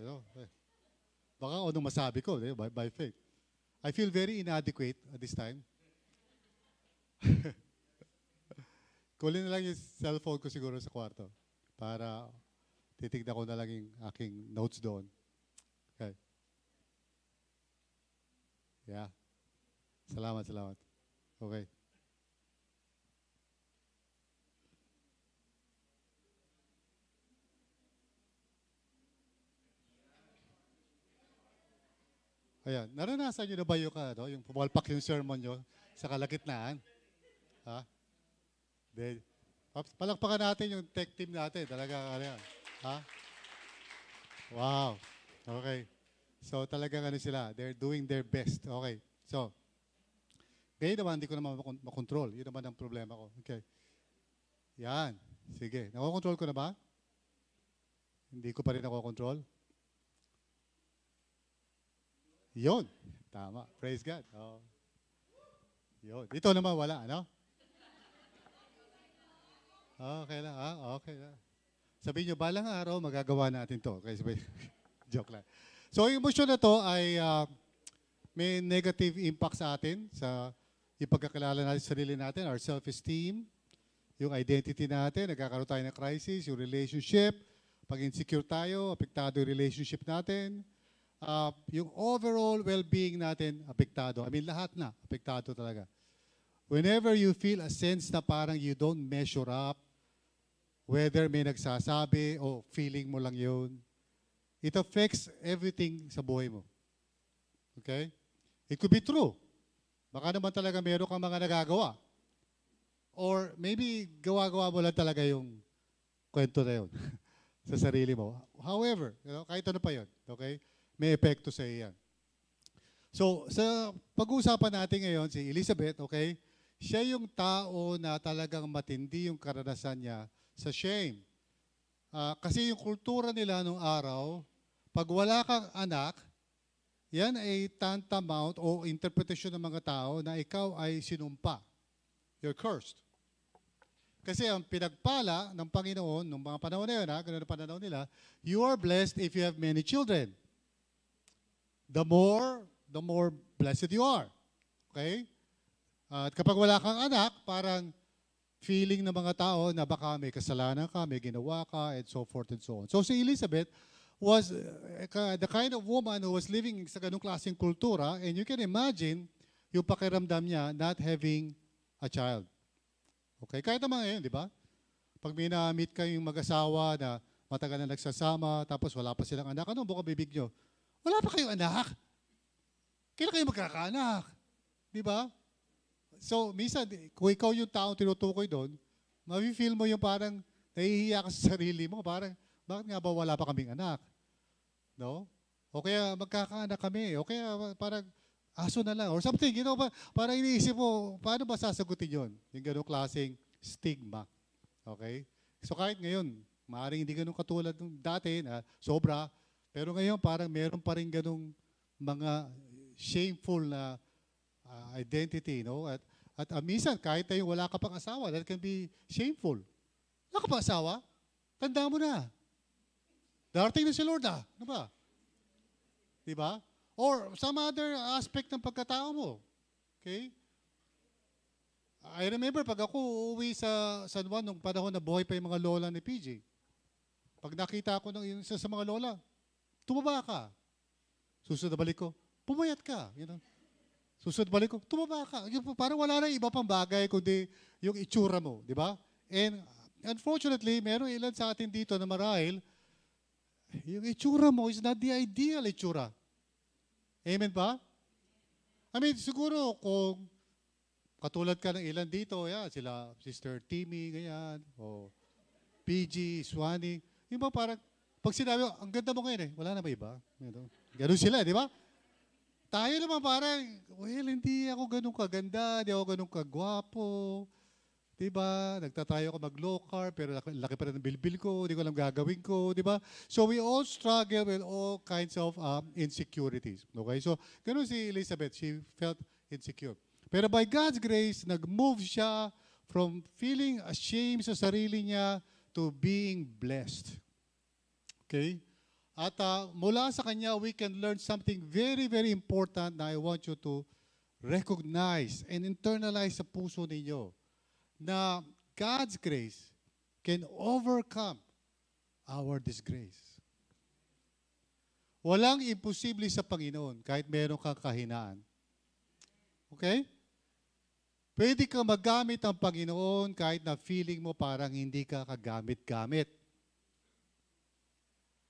Speaker 5: Baka anong masabi ko, by faith. I feel very inadequate at this time. Kulin na lang yung cellphone ko siguro sa kwarto para titignan ko na lang yung aking notes doon. Okay. Yeah. Salamat. Okay. Ayan. Naranasan nyo na ba yung pumalpak yung sermon nyo sa kalagitnaan? Ha? Palakpakan natin yung tech team natin. Talaga, ha? Wow. Okay. So, talagang sila. They're doing their best. Okay. So, ngayon naman, hindi ko naman makontrol. Yun naman ang problema ko. Okay. Yan. Sige. Nakokontrol ko na ba? Hindi ko pa rin nakokontrol. Yun. Tama. Praise God. Oh. Yun. Dito naman wala, ano? Okay lang. Okay lang. Sabihin nyo, balang araw, magagawa natin to. Okay, joke lang. So, yung emosyon na to ay may negative impact sa atin, sa ipagkakilala natin sa sarili natin, our self-esteem, yung identity natin, nagkakaroon tayo ng crisis, yung relationship, pag insecure tayo, apektado yung relationship natin, yung overall well-being natin, apektado. I mean, lahat na, apektado talaga. Whenever you feel a sense na parang you don't measure up, whether may nagsasabi o feeling mo lang yun, it affects everything sa buhay mo. Okay? It could be true. Baka naman talaga meron kang mga nagagawa. Or maybe gawa-gawa mo lang talaga yung kwento na yun sa sarili mo. However, kahit ano pa yun, okay? May epekto sa iyan. So, sa pag-uusapan natin ngayon, si Elizabeth, okay, siya yung tao na talagang matindi yung karanasan niya sa shame. Kasi yung kultura nila nung araw, pag wala kang anak, yan ay tantamount o interpretation ng mga tao na ikaw ay sinumpa. You're cursed. Kasi ang pinagpala ng Panginoon, nung mga panahon na yun, ganun ang panahon nila, you are blessed if you have many children. The more blessed you are. Okay? At kapag wala kang anak, parang feeling ng mga tao na baka may kasalanan ka, may ginawa ka, and so forth and so on. So si Elizabeth was the kind of woman who was living sa ganung klaseng kultura, and you can imagine yung pakiramdam niya not having a child. Okay? Kahit naman ngayon, di ba? Pag may na-meet kayong mag-asawa na matagal na nagsasama, tapos wala pa silang anak, ano buka bibig nyo? Wala pa kayong anak. Kailan kayo magkakaanak? Di ba? So, minsan, kung ikaw yung taong tinutukoy doon, mafe-feel mo yung parang nahihiya ka sa sarili mo. Parang, bakit nga ba wala pa kaming anak? No? O kaya magkakaanak kami. O kaya parang aso na lang. Or something, you know, parang iniisip mo, paano ba sasagutin yun? Yung ganong klaseng stigma. Okay? So kahit ngayon, maaaring hindi ganun katulad nung dati na sobra, pero ngayon parang meron pa rin ganung mga shameful na identity, no? At minsan, kahit tayo wala ka pang asawa, that can be shameful. Wala ka pang asawa? Tanda mo na. Darating na si Lord ah. Ano ba? Diba? Or some other aspect ng pagkatao mo. Okay? I remember pag ako uuwi sa San Juan nung panahon na buhay pa yung mga lola ni PJ. Pag nakita ko ng isa sa mga lola, tumaba ka. Susunod na balik ko, pumayat ka. You know? Susunod balik ko, tumaba ka. Parang wala na iba pang bagay kundi yung itsura mo, di ba? And unfortunately, meron ilan sa atin dito na marahil, yung itsura mo is not the ideal itsura. Amen ba? I mean, siguro kung katulad ka ng ilan dito, yan, sila Sister Timmy, ganyan, o PG, Swani, yung ba parang, pag sinabi, ang ganda mo ngayon eh, wala na ba iba? You know? Ganun sila, di ba? Tayo naman parang, well, hindi ako ganun kaganda, hindi ako ganun kagwapo. Diba? Nagtatayo ako mag-low carb, pero laki pa rin ng bilbil ko, hindi ko alam gagawin ko, diba? So we all struggle with all kinds of insecurities. Okay? So, ganun si Elizabeth, she felt insecure. Pero by God's grace, nag-move siya from feeling ashamed sa sarili niya to being blessed. Okay? At mula sa kanya, we can learn something very, very important na I want you to recognize and internalize sa puso ninyo na God's grace can overcome our disgrace. Walang imposible sa Panginoon kahit meron kang kahinaan. Okay? Pwede kang magamit ang Panginoon kahit na feeling mo parang hindi ka kagamit-gamit.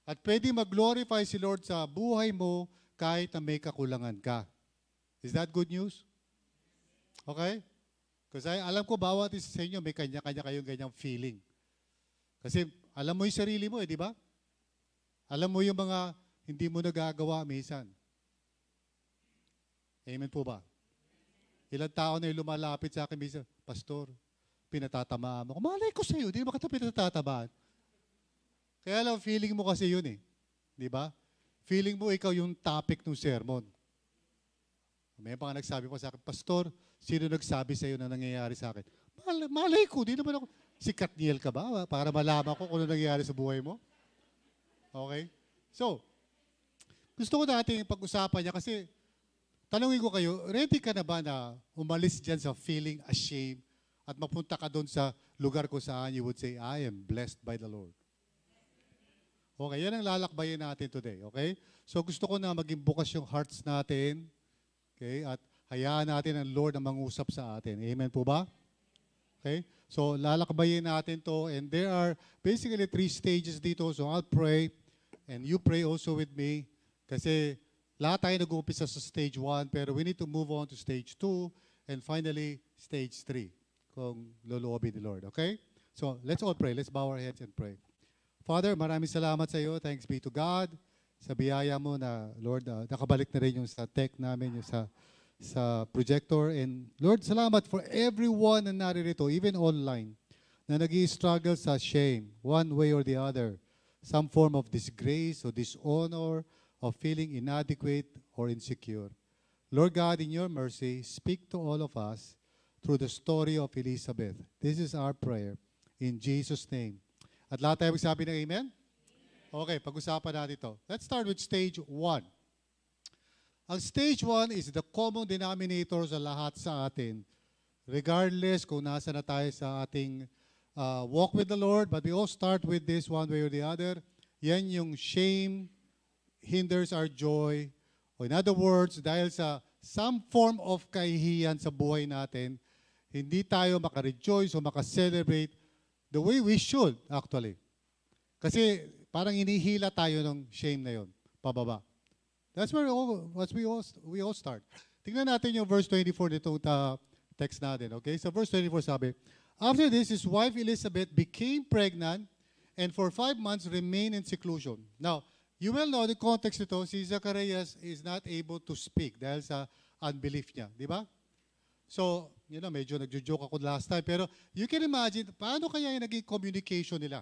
Speaker 5: At pwede mag-glorify si Lord sa buhay mo kahit na may kakulangan ka. Is that good news? Okay? Kasi alam ko bawat isa sa inyo may kanya-kanya kayong ganyang feeling. Kasi alam mo yung sarili mo di ba? Alam mo yung mga hindi mo nagagawa minsan. Amen po ba? Ilang tao na yung lumalapit sa akin minsan, Pastor, pinatatamaan mo. Malay ko sa iyo, di ba kita pinatatamaan? Kaya lang, feeling mo kasi yun eh. Di ba? Feeling mo ikaw yung topic ng sermon. May mga nagsabi pa sa akin, Pastor, sino nagsabi sa iyo na nangyayari sa akin? Malay ko, di naman ako. Si Katniel ka ba? Para malaman ko kung ano nangyayari sa buhay mo. Okay? So, gusto ko natin pag-usapan niya kasi tanungin ko kayo, ready ka na ba na umalis dyan sa feeling ashamed at mapunta ka doon sa lugar kung saan you would say, I am blessed by the Lord. Okay, yan ang lalakbayin natin today, okay? So gusto ko na maging bukas yung hearts natin, okay? At hayaan natin ang Lord na mangusap sa atin. Amen po ba? Okay? So lalakbayin natin to and there are basically 3 stages dito. So I'll pray and you pray also with me kasi lahat tayo nag-uumpisa sa stage 1 pero we need to move on to stage 2 and finally stage 3 kung loloobin ni Lord, okay? So let's all pray. Let's bow our heads and pray. Father, maraming salamat sa iyo. Thanks be to God sa biyaya mo na, Lord, nakabalik na rin yung sa tech namin, yung sa projector. And Lord, salamat for everyone na naririto, even online, na nag-i-struggle sa shame, one way or the other. Some form of disgrace or dishonor, of feeling inadequate or insecure. Lord God, in your mercy, speak to all of us through the story of Elizabeth. This is our prayer. In Jesus' name. At lahat tayo magsabi ng amen? Okay, pag-usapan natin ito. Let's start with stage 1. Ang stage 1 is the common denominator sa lahat sa atin. regardless kung nasa na tayo sa ating walk with the Lord, but we all start with this one way or the other. Yan yung shame hinders our joy. O in other words, dahil sa some form of kahihiyan sa buhay natin, hindi tayo makarejoice o makaselebrate the way we should actually. Kasi parang inihila tayo ng shame na yon, pababa. That's where we all start. Tingnan natin yung verse 24 nitong text natin. Okay? So verse 24 sabi, after this, his wife Elizabeth became pregnant and for 5 months remained in seclusion. Now, you will know the context nito, si Zacharias is not able to speak dahil sa unbelief niya. Di ba? So, medyo nagjo-joke ako last time. Pero you can imagine, paano kaya yung naging communication nila?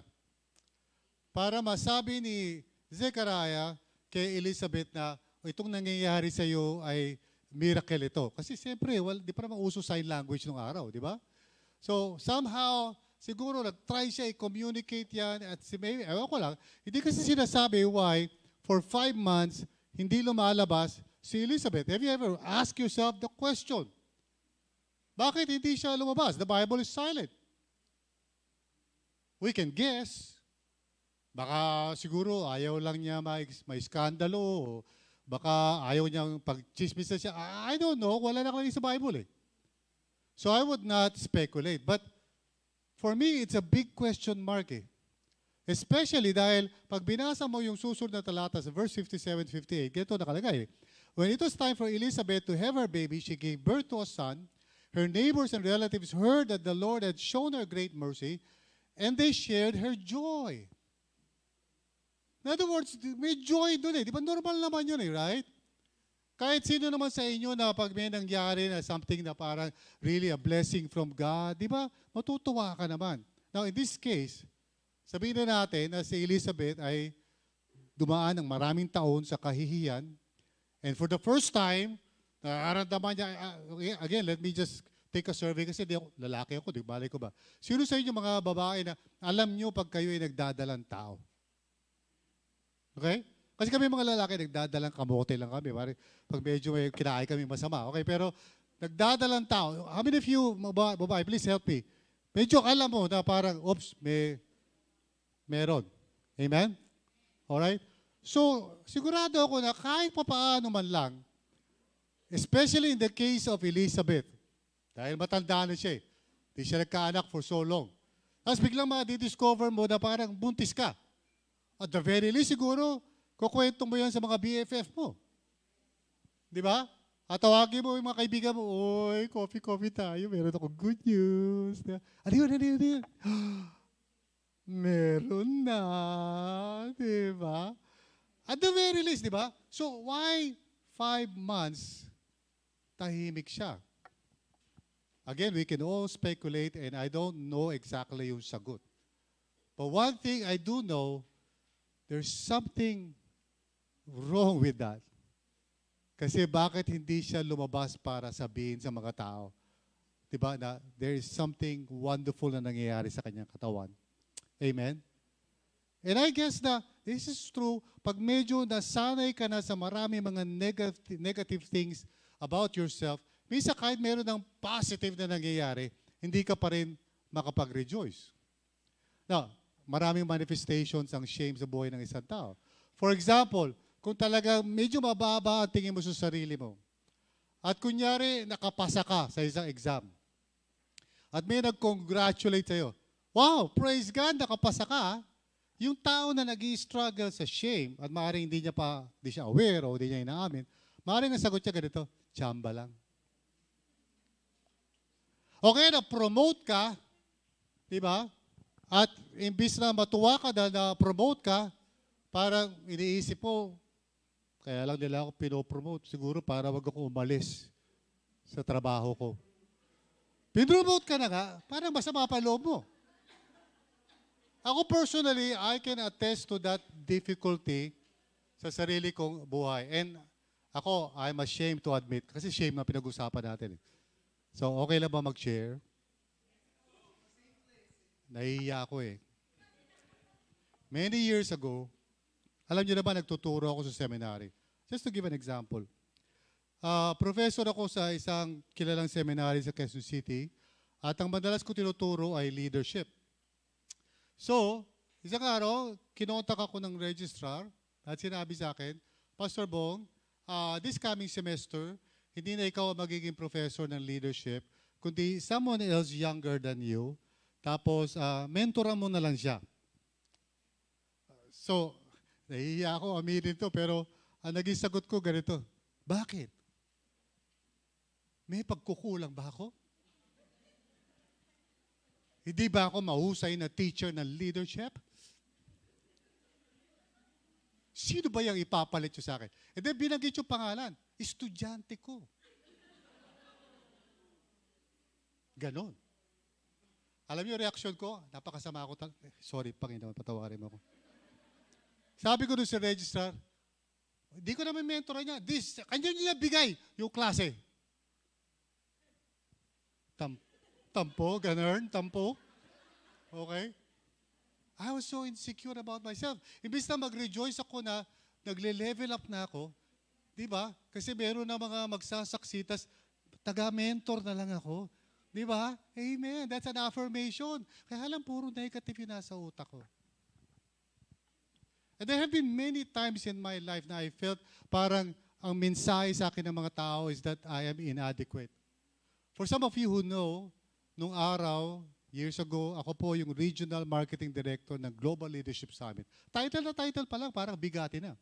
Speaker 5: Para masabi ni Zechariah kay Elizabeth na itong nangyayari sa iyo ay miracle ito. Kasi siyempre, di pa naman uso sign language nung araw, di ba? So, somehow, siguro nag-try siya i-communicate yan at maybe, ewan ko lang, hindi kasi sinasabi why for 5 months hindi lumalabas si Elizabeth. Have you ever asked yourself the question? Bakit hindi siya lumabas? The Bible is silent. We can guess. Baka siguro ayaw lang niya may skandalo o baka ayaw niyang pag-chismis siya. I don't know. Wala na sa Bible eh. So I would not speculate. But for me, it's a big question mark eh. Especially dahil pag binasa mo yung susunod na talata sa verse 57-58, ganito nakalagay eh. When it was time for Elizabeth to have her baby, she gave birth to a son. Her neighbors and relatives heard that the Lord had shown her great mercy, and they shared her joy. In other words, may joy doon eh. Di ba normal naman yun eh, right? Kahit sino naman sa inyo na pag may nangyari na something na parang really a blessing from God, di ba? Matutuwa ka naman. Now, in this case, sabihin na natin na si Elizabeth ay dumaan ng maraming taon sa kahihiyan. And for the first time, nararamdaman niya, again, let me just take a survey kasi lalaki ako, di balay ko ba? Sino sa inyo mga babae na alam nyo pag kayo ay nagdadalang tao? Okay? Kasi kami mga lalaki, nagdadalang kamote lang kami. Pag medyo may kinain kami masama. Okay, pero nagdadalang tao. How many of you, babae, please help me. Medyo alam mo na parang, oops, meron. Amen? Alright? So, sigurado ako na kahit papaano man lang, especially in the case of Elizabeth, dahil matanda na siya eh. Di siya nagkaanak for so long. Tapos biglang ma-discover mo na parang buntis ka. At the very least, siguro, kukwento mo yan sa mga BFF mo. Di ba? At tawagin mo yung mga kaibigan mo, oy, coffee tayo, meron akong good news. Ano yun? Meron na. Di ba? At the very least, di ba? So, why 5 months tahimik siya? Again, we can all speculate and I don't know exactly yung sagot. But one thing I do know, there's something wrong with that. Kasi bakit hindi siya lumabas para sabihin sa mga tao? Diba na there is something wonderful na nangyayari sa kanyang katawan. Amen? And I guess na this is true pag medyo nasanay ka na sa marami mga negative things about yourself, minsan kahit meron ng positive na nangyayari, hindi ka pa rin makapag-rejoice. Now, maraming manifestations ang shame sa buhay ng isang tao. For example, kung talaga medyo mababa ang tingin mo sa sarili mo, at kunyari nakapasa ka sa isang exam, at may nag-congratulate sa'yo, wow, praise God, nakapasa ka. Yung tao na nag-i-struggle sa shame, at maaaring hindi siya aware o hindi niya inaamin, maaaring ang sagot niya ganito, tsamba lang. Okay, na-promote ka, di ba? At imbis na matuwa ka na promote ka, parang iniisip mo, kaya lang nila ako pinopromote, siguro para wag ako umalis sa trabaho ko. Pinromote ka na nga, parang masama pa loob mo. Ako personally, I can attest to that difficulty sa sarili kong buhay. And ako, I'm ashamed to admit, kasi shame na pinag-usapan natin. So, okay lang ba mag-share? Nahihiya ako eh. Many years ago, alam niyo na ba, nagtuturo ako sa seminary. Just to give an example. Professor ako sa isang kilalang seminary sa Quezon City. At ang madalas ko tinuturo ay leadership. So, isang araw, kinontak ako ng registrar at sinabi sa akin, Pastor Bong, this coming semester, hindi na ikaw ang magiging professor ng leadership, kundi someone else younger than you, tapos mentoran mo na lang siya. So, nahihiya ako aminin to, pero ang naging sagot ko ganito, bakit? May pagkukulang ba ako? Hindi ba ako mahusay na teacher ng leadership? Sino ba yung ipapalit nyo sa akin? And then binanggit yung pangalan, estudyante ko. Ganon. Alam niyo reaksyon ko? Napakasama ako. Sorry, Panginoon, patawarin mo ako. Sabi ko doon sa registrar, hindi ko naman mentoran niya. Kanya niya bigay yung klase. Tampo, ganun, tampo. Okay? I was so insecure about myself. Imbis na mag-rejoice ako na nagle-level up na ako, di ba? Kasi meron na mga magsasaksitas, taga-mentor na lang ako. Di ba? Amen. That's an affirmation. Kaya alam, puro negative yung nasa utak ko. And there have been many times in my life na I felt parang ang mensahe sa akin ng mga tao is that I am inadequate. For some of you who know, nung araw, years ago, ako po yung Regional Marketing Director ng Global Leadership Summit. Title na title pa lang, parang bigati na.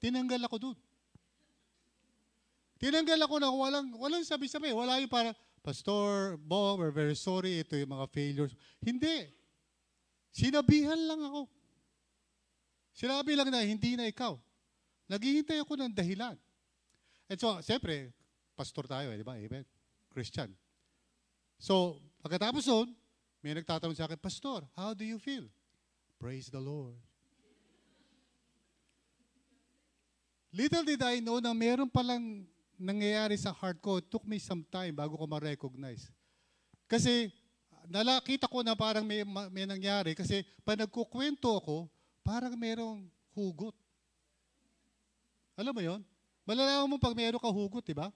Speaker 5: Tinanggal ako dun. Tinanggal ako na walang sabi-sabi. Wala yung parang, Pastor, Bong, we're very sorry, ito yung mga failures. Hindi. Sinabihan lang ako. Sinabi lang na hindi na ikaw. Naghihintay ako ng dahilan. And so, siyempre, pastor tayo, di ba? Amen. Christian. So, pagkatapos nun, may nagtatanong sa akin, Pastor, how do you feel? Praise the Lord. Little did I know na meron palang nangyayari sa heart ko. It took me some time bago ko ma-recognize. Kasi, nakita ko na parang may nangyari. Kasi, pag nagkukwento ako, parang merong hugot. Alam mo yon? Malalaman mo pag meron ka hugot, di ba?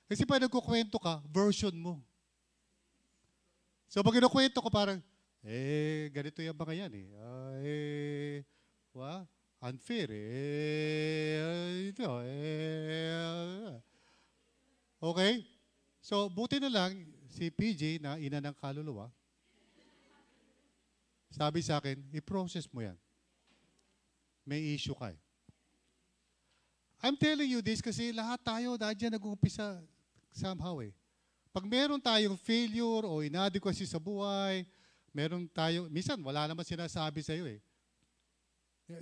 Speaker 5: Kasi pag nagkukwento ka, version mo. So pag kinukwento ko parang, ganito yung mga yan unfair okay? So buti na lang, si PJ na ina ng kaluluwa, sabi sa akin, i-process mo yan. May issue ka eh. I'm telling you this kasi lahat tayo dyan nag-uumpisa somehow eh. Pag meron tayong failure o inadequacy sa buhay, meron tayo, minsan wala naman sinasabi sa iyo eh.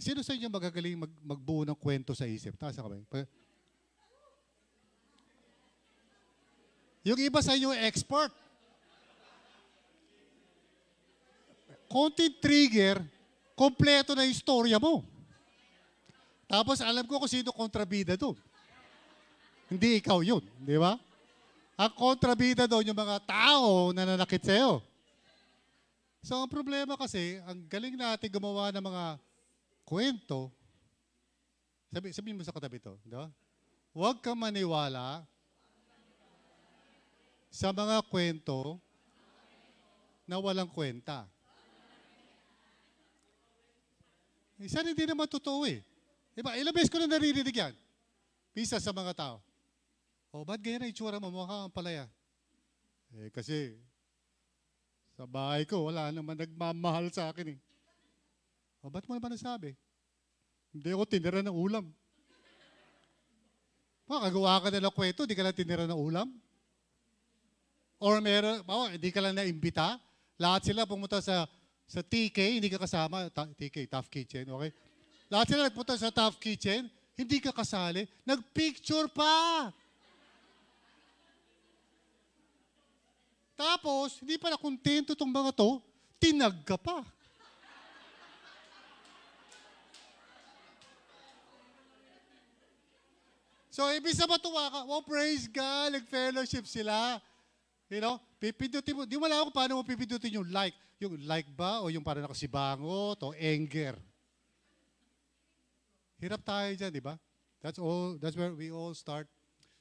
Speaker 5: Sino sa inyo magagaling magbuo ng kwento sa isip? Taas ka ba? Yung iba sa inyo expert. Konting trigger, kompleto na yung istorya mo. Tapos alam ko kung sino kontrabida doon. Hindi ikaw yun, di ba? Ang kontrabida doon yung mga tao na nanakit sa'yo. So ang problema kasi, ang galing natin gumawa ng mga kwento. Sabihin mo sa katabi to, di ba? Huwag kang maniwala sa mga kwento na walang kwenta. Isa hindi naman totoo eh. Diba? Ilang beses ko na naririnig yan. Pisa sa mga tao. Ba't ganyan na itsura mo? Mukha kang palaya. Kasi sa bahay ko, wala naman nagmamahal sa akin eh. Ba't mo naman nasabi? Hindi ako tinira ng ulam. Makagawa ka na ng kwento, di ka lang tinira ng ulam? Or meron, hindi ka lang naimbita? Lahat sila pumunta sa TK, hindi ka kasama. TK, Tough Kitchen, okay? Lahat sila nagpunta sa Tough Kitchen, hindi ka kasali, nagpicture pa! Tapos, hindi pa na kontento itong mga to, tinag ka pa. So, ibig sa matuwa ka, praise God, nag-fellowship sila. You know, pipindutin mo, di wala ako paano mo pipindutin yung like. Yung like ba o yung parang nakasibangot o anger. Hirap tayo dyan, di ba? That's where we all start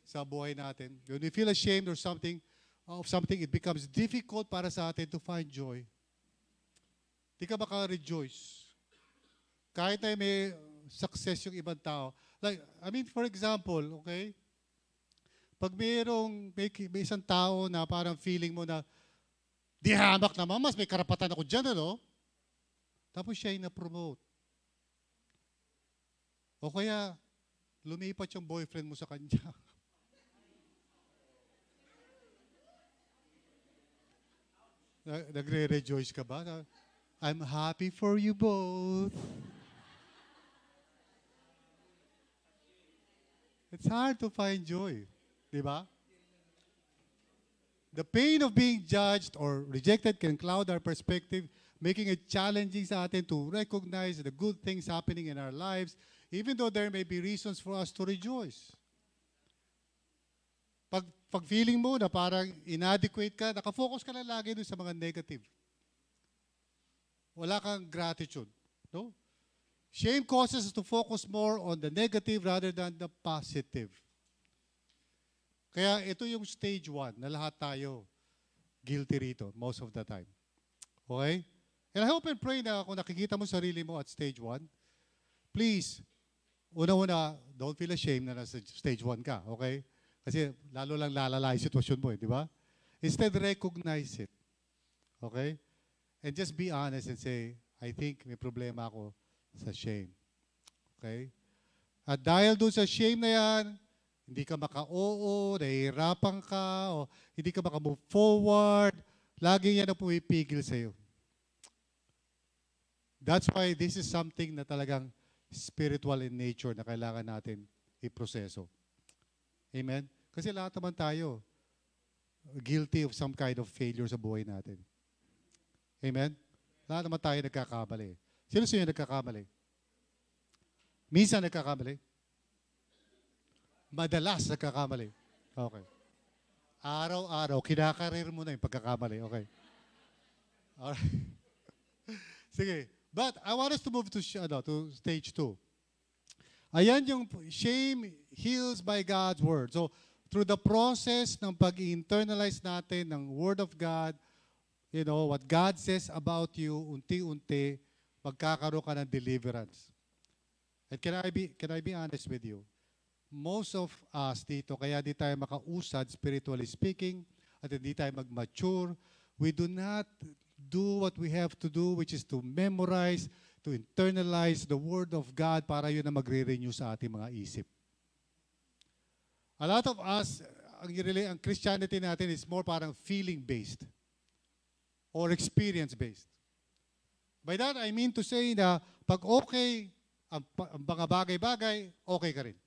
Speaker 5: sa buhay natin. When we feel ashamed or something, of something, it becomes difficult para sa atin to find joy. Di ka maka-rejoice. Kahit na may success yung ibang tao. Like, I mean, for example, okay? Pag may isang tao na parang feeling mo na, di hamak naman, mas may karapatan ako dyan, ano? Tapos siya yung na-promote. O kaya, lumipat yung boyfriend mo sa kanya. Nagre-rejoice ka ba? I'm happy for you both. It's hard to find joy. Di ba? The pain of being judged or rejected can cloud our perspective, making it challenging sa atin to recognize the good things happening in our lives, even though there may be reasons for us to rejoice. Pag feeling mo na parang inadequate ka, nakafocus ka na lagi dun sa mga negative. Wala kang gratitude. No? Shame causes us to focus more on the negative rather than the positive. Kaya ito yung stage 1 na lahat tayo guilty rito most of the time. Okay? And I hope and pray na kung nakikita mo sarili mo at stage 1, please, una-una, don't feel ashamed na nasa stage 1 ka. Okay? Kasi lalo lang lalala yung sitwasyon mo, di ba? Instead, recognize it. Okay? And just be honest and say, I think may problema ako sa shame. Okay? At dahil doon sa shame na yan, hindi ka maka-oo, nahihirapan ka, o hindi ka maka-move forward, lagi yan ang pumipigil sa'yo. That's why this is something na talagang spiritual in nature na kailangan natin iproseso. Amen? Kasi lahat naman tayo guilty of some kind of failure sa buhay natin. Amen? Lahat naman tayo nagkakamali. Sino sa inyo nagkakamali? Minsan nagkakamali? Madalas nagkakamali. Okay. Araw-araw, kinakarir mo na yung pagkakamali. Okay. Alright. Sige. But I want us to move to stage 2. Ayan yung shame heals by God's word. So, through the process ng pag-internalize natin ng Word of God, you know, what God says about you, unti-unti, magkakaroon ka ng deliverance. And can I be honest with you? Most of us dito, kaya di tayo makausad, spiritually speaking, at hindi tayo mag-mature, we do not do what we have to do, which is to memorize, to internalize the Word of God para yun na magre-renew sa ating mga isip. A lot of us, ang Christianity natin is more parang feeling-based or experience-based. By that, I mean to say na pag okay ang mga bagay-bagay, okay ka rin.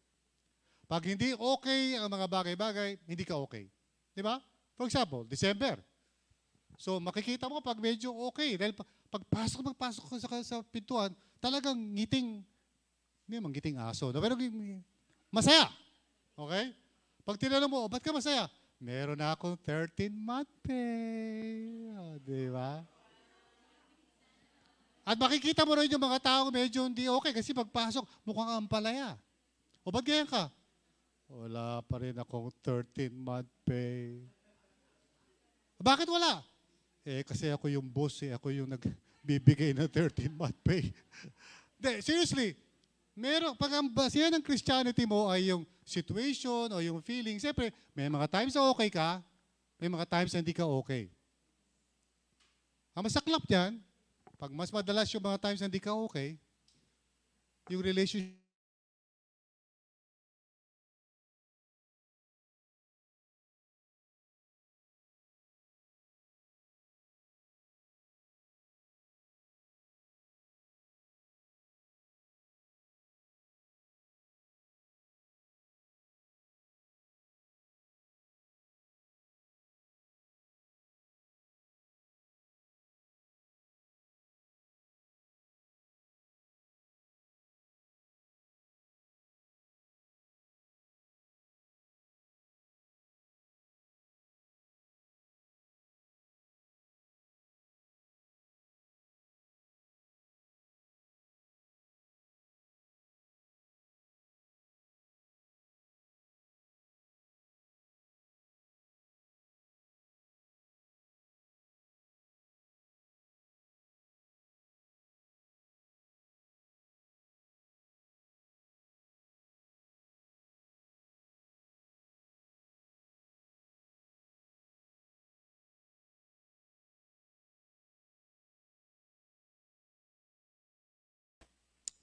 Speaker 5: Pag hindi okay ang mga bagay-bagay, hindi ka okay. Di ba? For example, December. So makikita mo pag medyo okay. Dahil magpasok ka sa pintuan, talagang ngiting, hindi naman ngiting aso, pero masaya. Okay? Pag tinanong mo, ba't ka masaya? Meron na akong 13-month pay. Di ba? At makikita mo rin yung mga tao medyo hindi okay kasi pagpasok, mukhang ampalaya. O ba't ganyan ka? Wala pa rin akong 13-month pay. Bakit wala? Kasi ako yung boss, ako yung nagbibigay ng 13-month pay. Seriously, pag ang basihan ng Christianity mo ay yung situation o yung feeling, siyempre, may mga times na okay ka, may mga times na hindi ka okay. Ang masaklap dyan, pag mas madalas yung mga times na hindi ka okay, yung relationship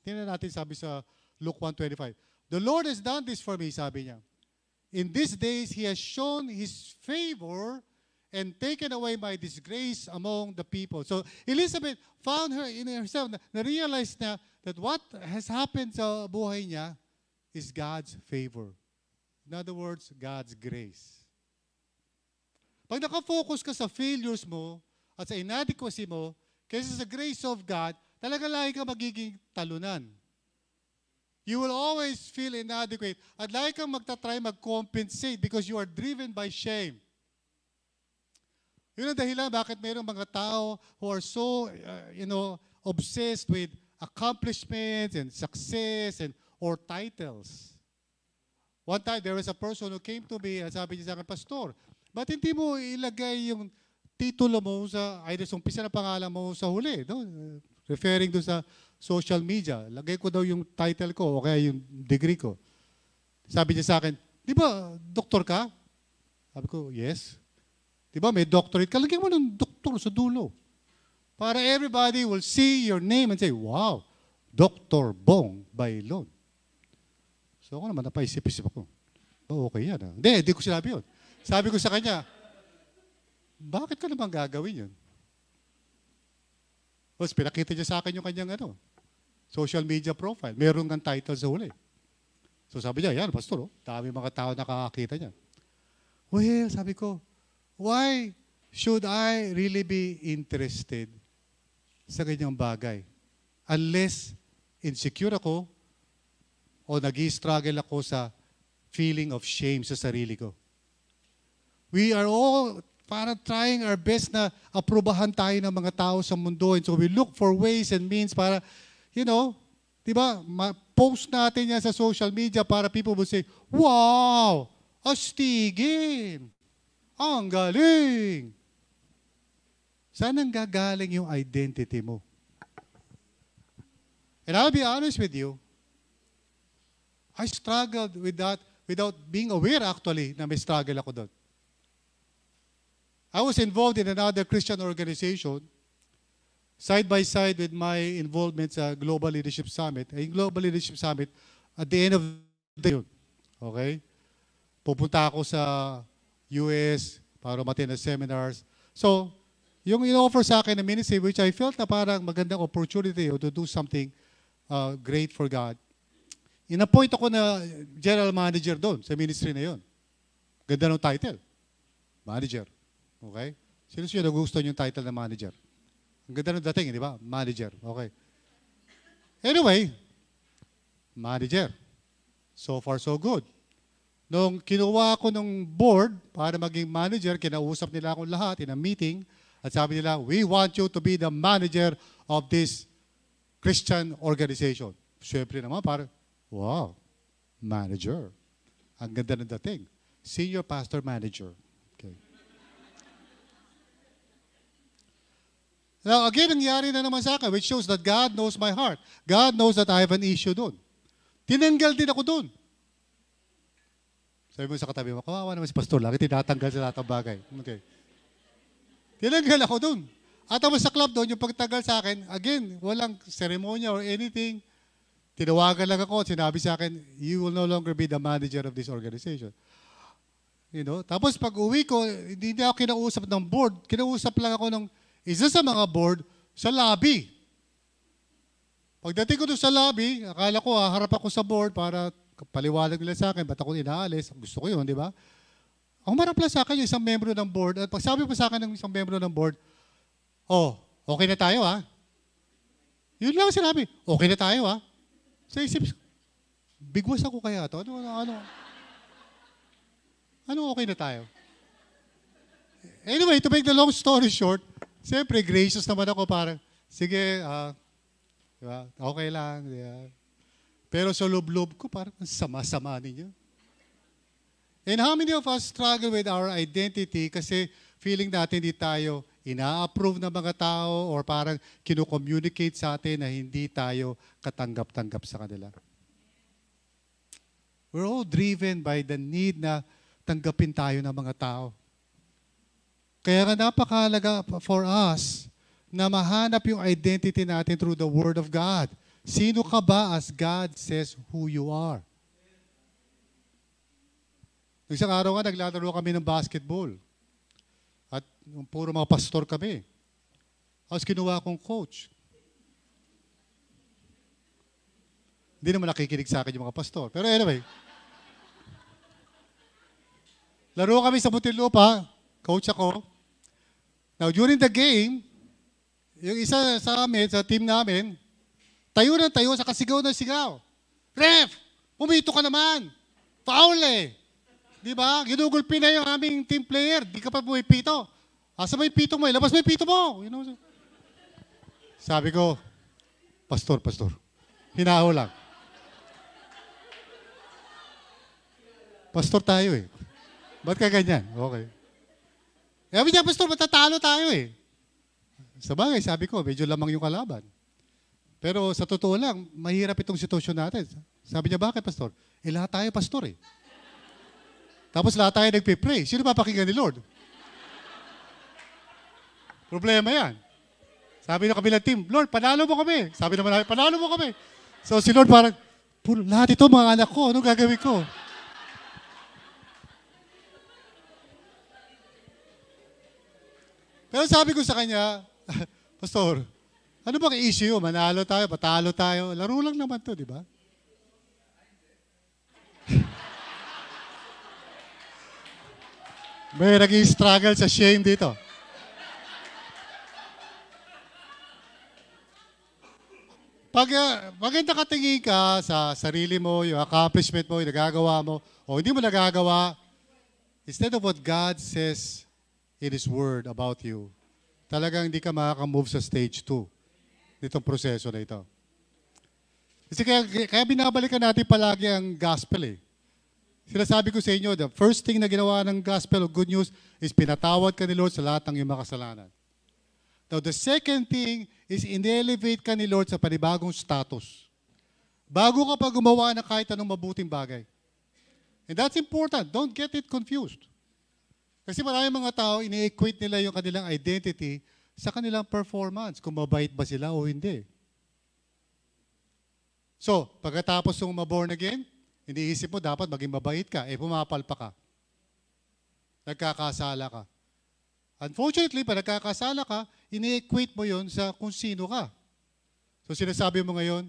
Speaker 5: Tingnan natin sabi sa Luke 1:25. The Lord has done this for me, sabi niya. In these days, He has shown His favor and taken away my disgrace among the people. So Elizabeth found her in herself, na-realize na that what has happened sa buhay niya is God's favor. In other words, God's grace. Pag nakafocus ka sa failures mo at sa inadequacy mo, kaysa sa grace of God, talaga lagi ka magiging talunan. You will always feel inadequate at lagi kang magtatry mag-compensate because you are driven by shame. Yun ang dahilan bakit mayroong mga tao who are so, obsessed with accomplishments and success or titles. One time, there was a person who came to me at sabi niya sa akin, Pastor, ba't hindi mo ilagay yung titulo mo sa, either sa umpisa na pangalan mo sa huli, no? Referring to sa social media. Lagay ko daw yung title ko o kaya yung degree ko. Sabi niya sa akin, di ba, doktor ka? Sabi ko, yes. Di ba, may doctorate ka. Lagyan mo ng doktor sa dulo. Para everybody will see your name and say, wow, Dr. Bong Bailon. So ako naman, napaisip-isip ako. Oh, okay yan. Hindi ko sinabi yun. Sabi ko sa kanya, bakit ka naman gagawin yun? Tapos pinakita niya sa akin yung kanyang social media profile. Meron kang title sa huli. So sabi niya, yan, Pastor, dami mga tao nakakakita niya. Well, sabi ko, why should I really be interested sa ganyang bagay? Unless insecure ako o nag-i-struggle ako sa feeling of shame sa sarili ko. We are all parang trying our best na aprobahan tayo ng mga tao sa mundo. And so we look for ways and means para, di ba, post natin yan sa social media para people will say, wow, astigin, ang galing. Saan ang gagaling yung identity mo? And I'll be honest with you, I struggled with that without being aware actually na may struggle ako doon. I was involved in another Christian organization, side by side with my involvement sa Global Leadership Summit. Yung Global Leadership Summit, at the end of the day, okay? Pupunta ako sa US para umattend ng seminars. So, yung in-offer sa akin na ministry, which I felt na parang magandang opportunity to do something great for God. In-appoint ako na general manager doon sa ministry na yon. Ganda ng title. Manager. Okay? Sino nagustuhan yung title na manager? Ang ganda ng dating, di ba? Manager. Okay. Anyway, manager. So far, so good. Nung kinuha ako ng board para maging manager, kinausap nila akong lahat in a meeting at sabi nila, we want you to be the manager of this Christian organization. Siyempre naman, parang, wow, manager. Ang ganda ng dating. Senior pastor manager. Okay. Now, again, nangyari na naman sa akin, which shows that God knows my heart. God knows that I have an issue doon. Tinanggal din ako doon. Sabi mo sa katabi mo, kawawa naman si pastor, lagi tinatanggal sa lahat ng bagay. Okay. Tinanggal ako doon. At tapos sa club doon, yung pagtagal sa akin, again, walang seremonya or anything. Tinawagan lang ako at sinabi sa akin, you will no longer be the manager of this organization. Tapos pag uwi ko, hindi ako kinausap ng board. Kinausap lang ako ng isa sa mga board sa lobby. Pagdating ko doon sa lobby, akala ko harap ako sa board para paliwanag nila sa akin, ba't ako inaalis? Gusto ko yun, di ba? Ang marap lang sa akin yung isang membro ng board. At pag sabi pa sa akin ng isang membro ng board, okay na tayo ha? Yun lang sinabi, okay na tayo ha? Sa isip, bigwas ako kaya to? Ano okay na tayo? Anyway, to make the long story short, siyempre, gracious naman ako parang, sige, diba? Okay lang. Diba? Pero sa loob-loob ko, parang sama-sama ninyo. And how many of us struggle with our identity kasi feeling natin hindi tayo ina-approve ng mga tao or parang kino-communicate sa atin na hindi tayo katanggap-tanggap sa kanila. We're all driven by the need na tanggapin tayo ng mga tao. Kaya nga napakahalaga for us na mahanap yung identity natin through the Word of God. Sino ka ba as God says who you are? Isang araw nga, naglalaro kami ng basketball. At puro mga pastor kami. Tapos kinuha akong coach. Hindi naman nakikinig sa akin yung mga pastor. Pero anyway, laro kami sa Muntinlupa, coach ako. Now, during the game, yung isa sa amin, sa team namin, tayo ng tayo sa kasigaw ng sigaw. Ref! Pumito ka naman! Foul eh! Di ba? Ginugulpi na yung aming team player. Di ka pa pumipito. Asa may pito mo eh? Labas mo yung pito mo! You know? Sabi ko, Pastor, hinaho lang. Pastor tayo eh. Ba't ka ganyan? Okay. Sabi niya, Pastor, matatalo tayo eh. Sa bagay, sabi ko, medyo lamang yung kalaban. Pero sa totoo lang, mahirap itong sitwasyon natin. Sabi niya, bakit, Pastor? Lahat tayo, Pastor eh. Tapos lahat tayo nagpipray. Sino papakinggan ni Lord? Problema yan. Sabi ng kabilang team, Lord, panalo mo kami. Sabi naman namin, panalo mo kami. So si Lord parang, lahat ito mga anak ko, anong gagawin ko? Pero sabi ko sa kanya, Pastor, ano bang issue? Manalo tayo, patalo tayo. Laro lang naman to, di ba? May nag-i-struggle sa shame dito. Pag nakatingin ka sa sarili mo, yung accomplishment mo, yung nagagawa mo, o hindi mo nagagawa, instead of what God says in His Word about you, talagang hindi ka makaka-move sa stage 2 nitong proseso na ito. Kasi kaya binabalikan natin palagi ang gospel eh. Sinasabi ko sa inyo, the first thing na ginawa ng gospel of good news is pinatawad ka ni Lord sa lahat ng iyong makasalanan. Now, the second thing is in-elevate ka ni Lord sa panibagong status. Bago ka pa gumawa ng kahit anong mabuting bagay. And that's important. Don't get it confused. Kasi maraming mga tao, ini-equate nila yung kanilang identity sa kanilang performance, kung mabait ba sila o hindi. So, pagkatapos yung maborn again, iniisip mo dapat maging mabait ka, pumapalpa ka. Nagkakasala ka. Unfortunately, pag nagkakasala ka, ini-equate mo yon sa kung sino ka. So, sinasabi mo ngayon,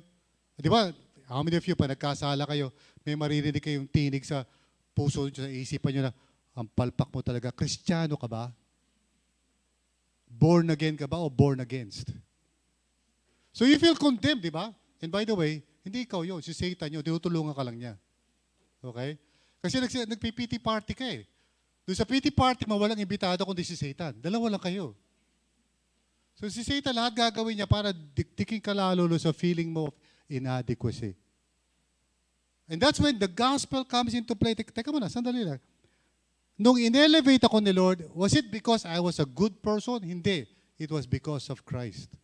Speaker 5: di ba, how many of you, pag nagkasala kayo, may maririnig kayong tinig sa puso, sa isipan nyo na, ang palpak mo talaga, Kristiyano ka ba? Born again ka ba o born against? So you feel condemned, di ba? And by the way, hindi ikaw yun, si Satan yun, tinutulungan ka lang niya. Okay? Kasi nagpi-pity party ka eh. Doon sa pity party mo, walang imbitado kundi si Satan. Dalawa lang kayo. So si Satan, lahat gagawin niya para diktikin ka lalo sa feeling mo of inadequacy. And that's when the gospel comes into play. Teka muna, sandali lang. Nung in-elevate ako ni Lord, was it because I was a good person? Hindi. It was because of Christ.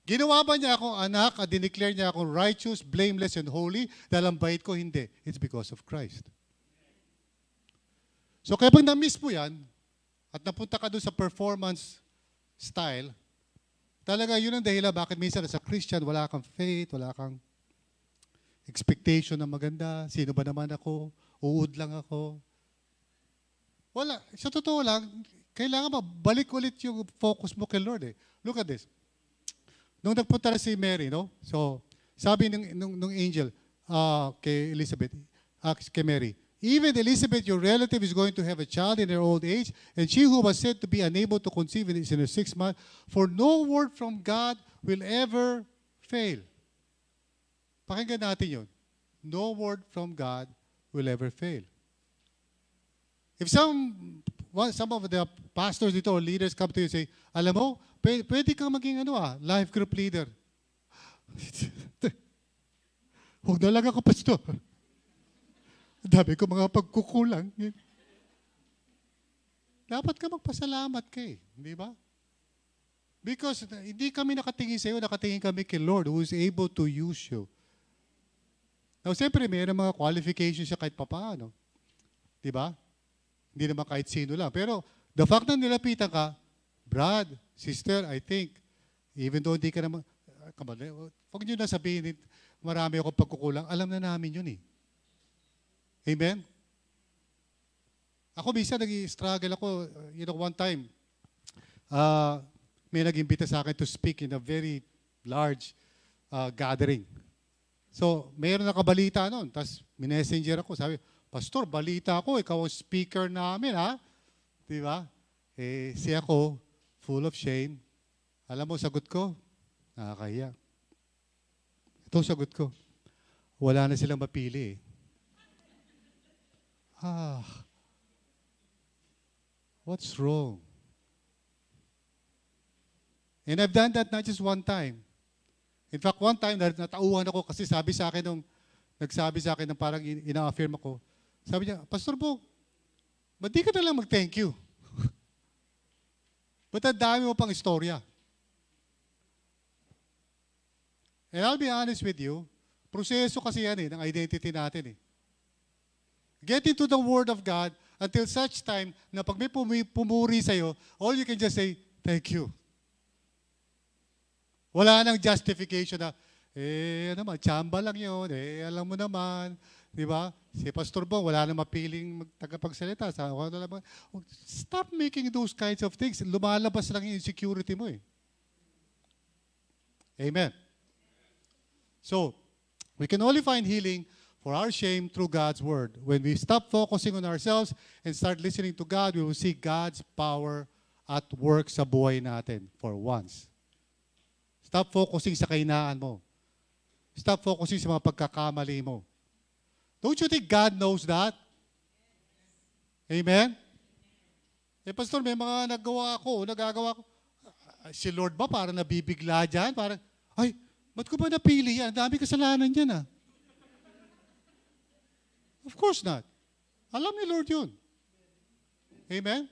Speaker 5: Ginawa ba niya akong anak at dineclare niya akong righteous, blameless, and holy dahil ang bait ko? Hindi. It's because of Christ. So kaya pag na-miss mo yan at napunta ka doon sa performance style, talaga yun ang dahilan bakit minsan sa Christian wala kang faith, wala kang expectation na maganda. Sino ba naman ako? Uud lang ako. Wala. Sa totoo lang, kailangan ba balik ulit yung focus mo kay Lord eh. Look at this. Nung nagpunta na si Mary, no? So, sabi nung angel kay Elizabeth, kay Mary, even Elizabeth, your relative, is going to have a child in her old age, and she who was said to be unable to conceive is in her 6th month, for no word from God will ever fail. Pakinggan natin yun. No word from God will ever fail. If some of the pastors dito or leaders come to you and say, alam mo, pwede kang maging life group leader. Huwag na lang ako, pastor. Dami ko mga pagkukulang. Dapat ka magpasalamat kay, di ba? Because hindi kami nakatingin sa iyo, nakatingin kami kay Lord who is able to use you. Now, siyempre, mayroon mga qualifications siya kahit papaano. Di ba? Hindi naman kahit sino lang. Pero, the fact na nilapitan ka, Brad, sister, I think, even though hindi ka naman, come on, huwag nyo na sabihin, marami akong pagkukulang. Alam na namin yun eh. Amen? Ako minsan nag-struggle ako, one time, may nag-imbita sa akin to speak in a very large gathering. So, mayroon nakabalita noon. Tapos, minmessenger ako. Sabi, Pastor, balita ako. Ikaw ang speaker namin, ha? Di ba? Siya ako, full of shame. Alam mo, sagot ko, nakakahiya. Ito sagot ko. Wala na silang mapili, what's wrong? And I've done that not just one time. In fact, one time, natauhan ako kasi sabi sa akin nagsabi sa akin ng parang ina-affirm ako. Sabi niya, Pastor Bo, ba't di ka na lang mag-thank you? Ba't ang dami mo pang istorya? And I'll be honest with you, proseso kasi yan ng identity natin Get into the Word of God until such time na pag may pumuri sa'yo, all you can just say, thank you. Wala nang justification na, tsamba lang yun, alam mo naman, di ba? Si Pastor Bong, wala nang mapiling tagapagsalita. Stop making those kinds of things. Lumalabas lang yung insecurity mo Amen. So, we can only find healing for our shame through God's Word. When we stop focusing on ourselves and start listening to God, we will see God's power at work sa buhay natin for once. Stop focusing sa kahinaan mo. Stop focusing sa mga pagkakamali mo. Don't you think God knows that? Amen? Pastor, may mga nagagawa ko. Si Lord ba parang nabibigla dyan? Parang, ba't ko ba napili yan? Ang dami kasalanan dyan Of course not. Alam ni Lord yun. Amen?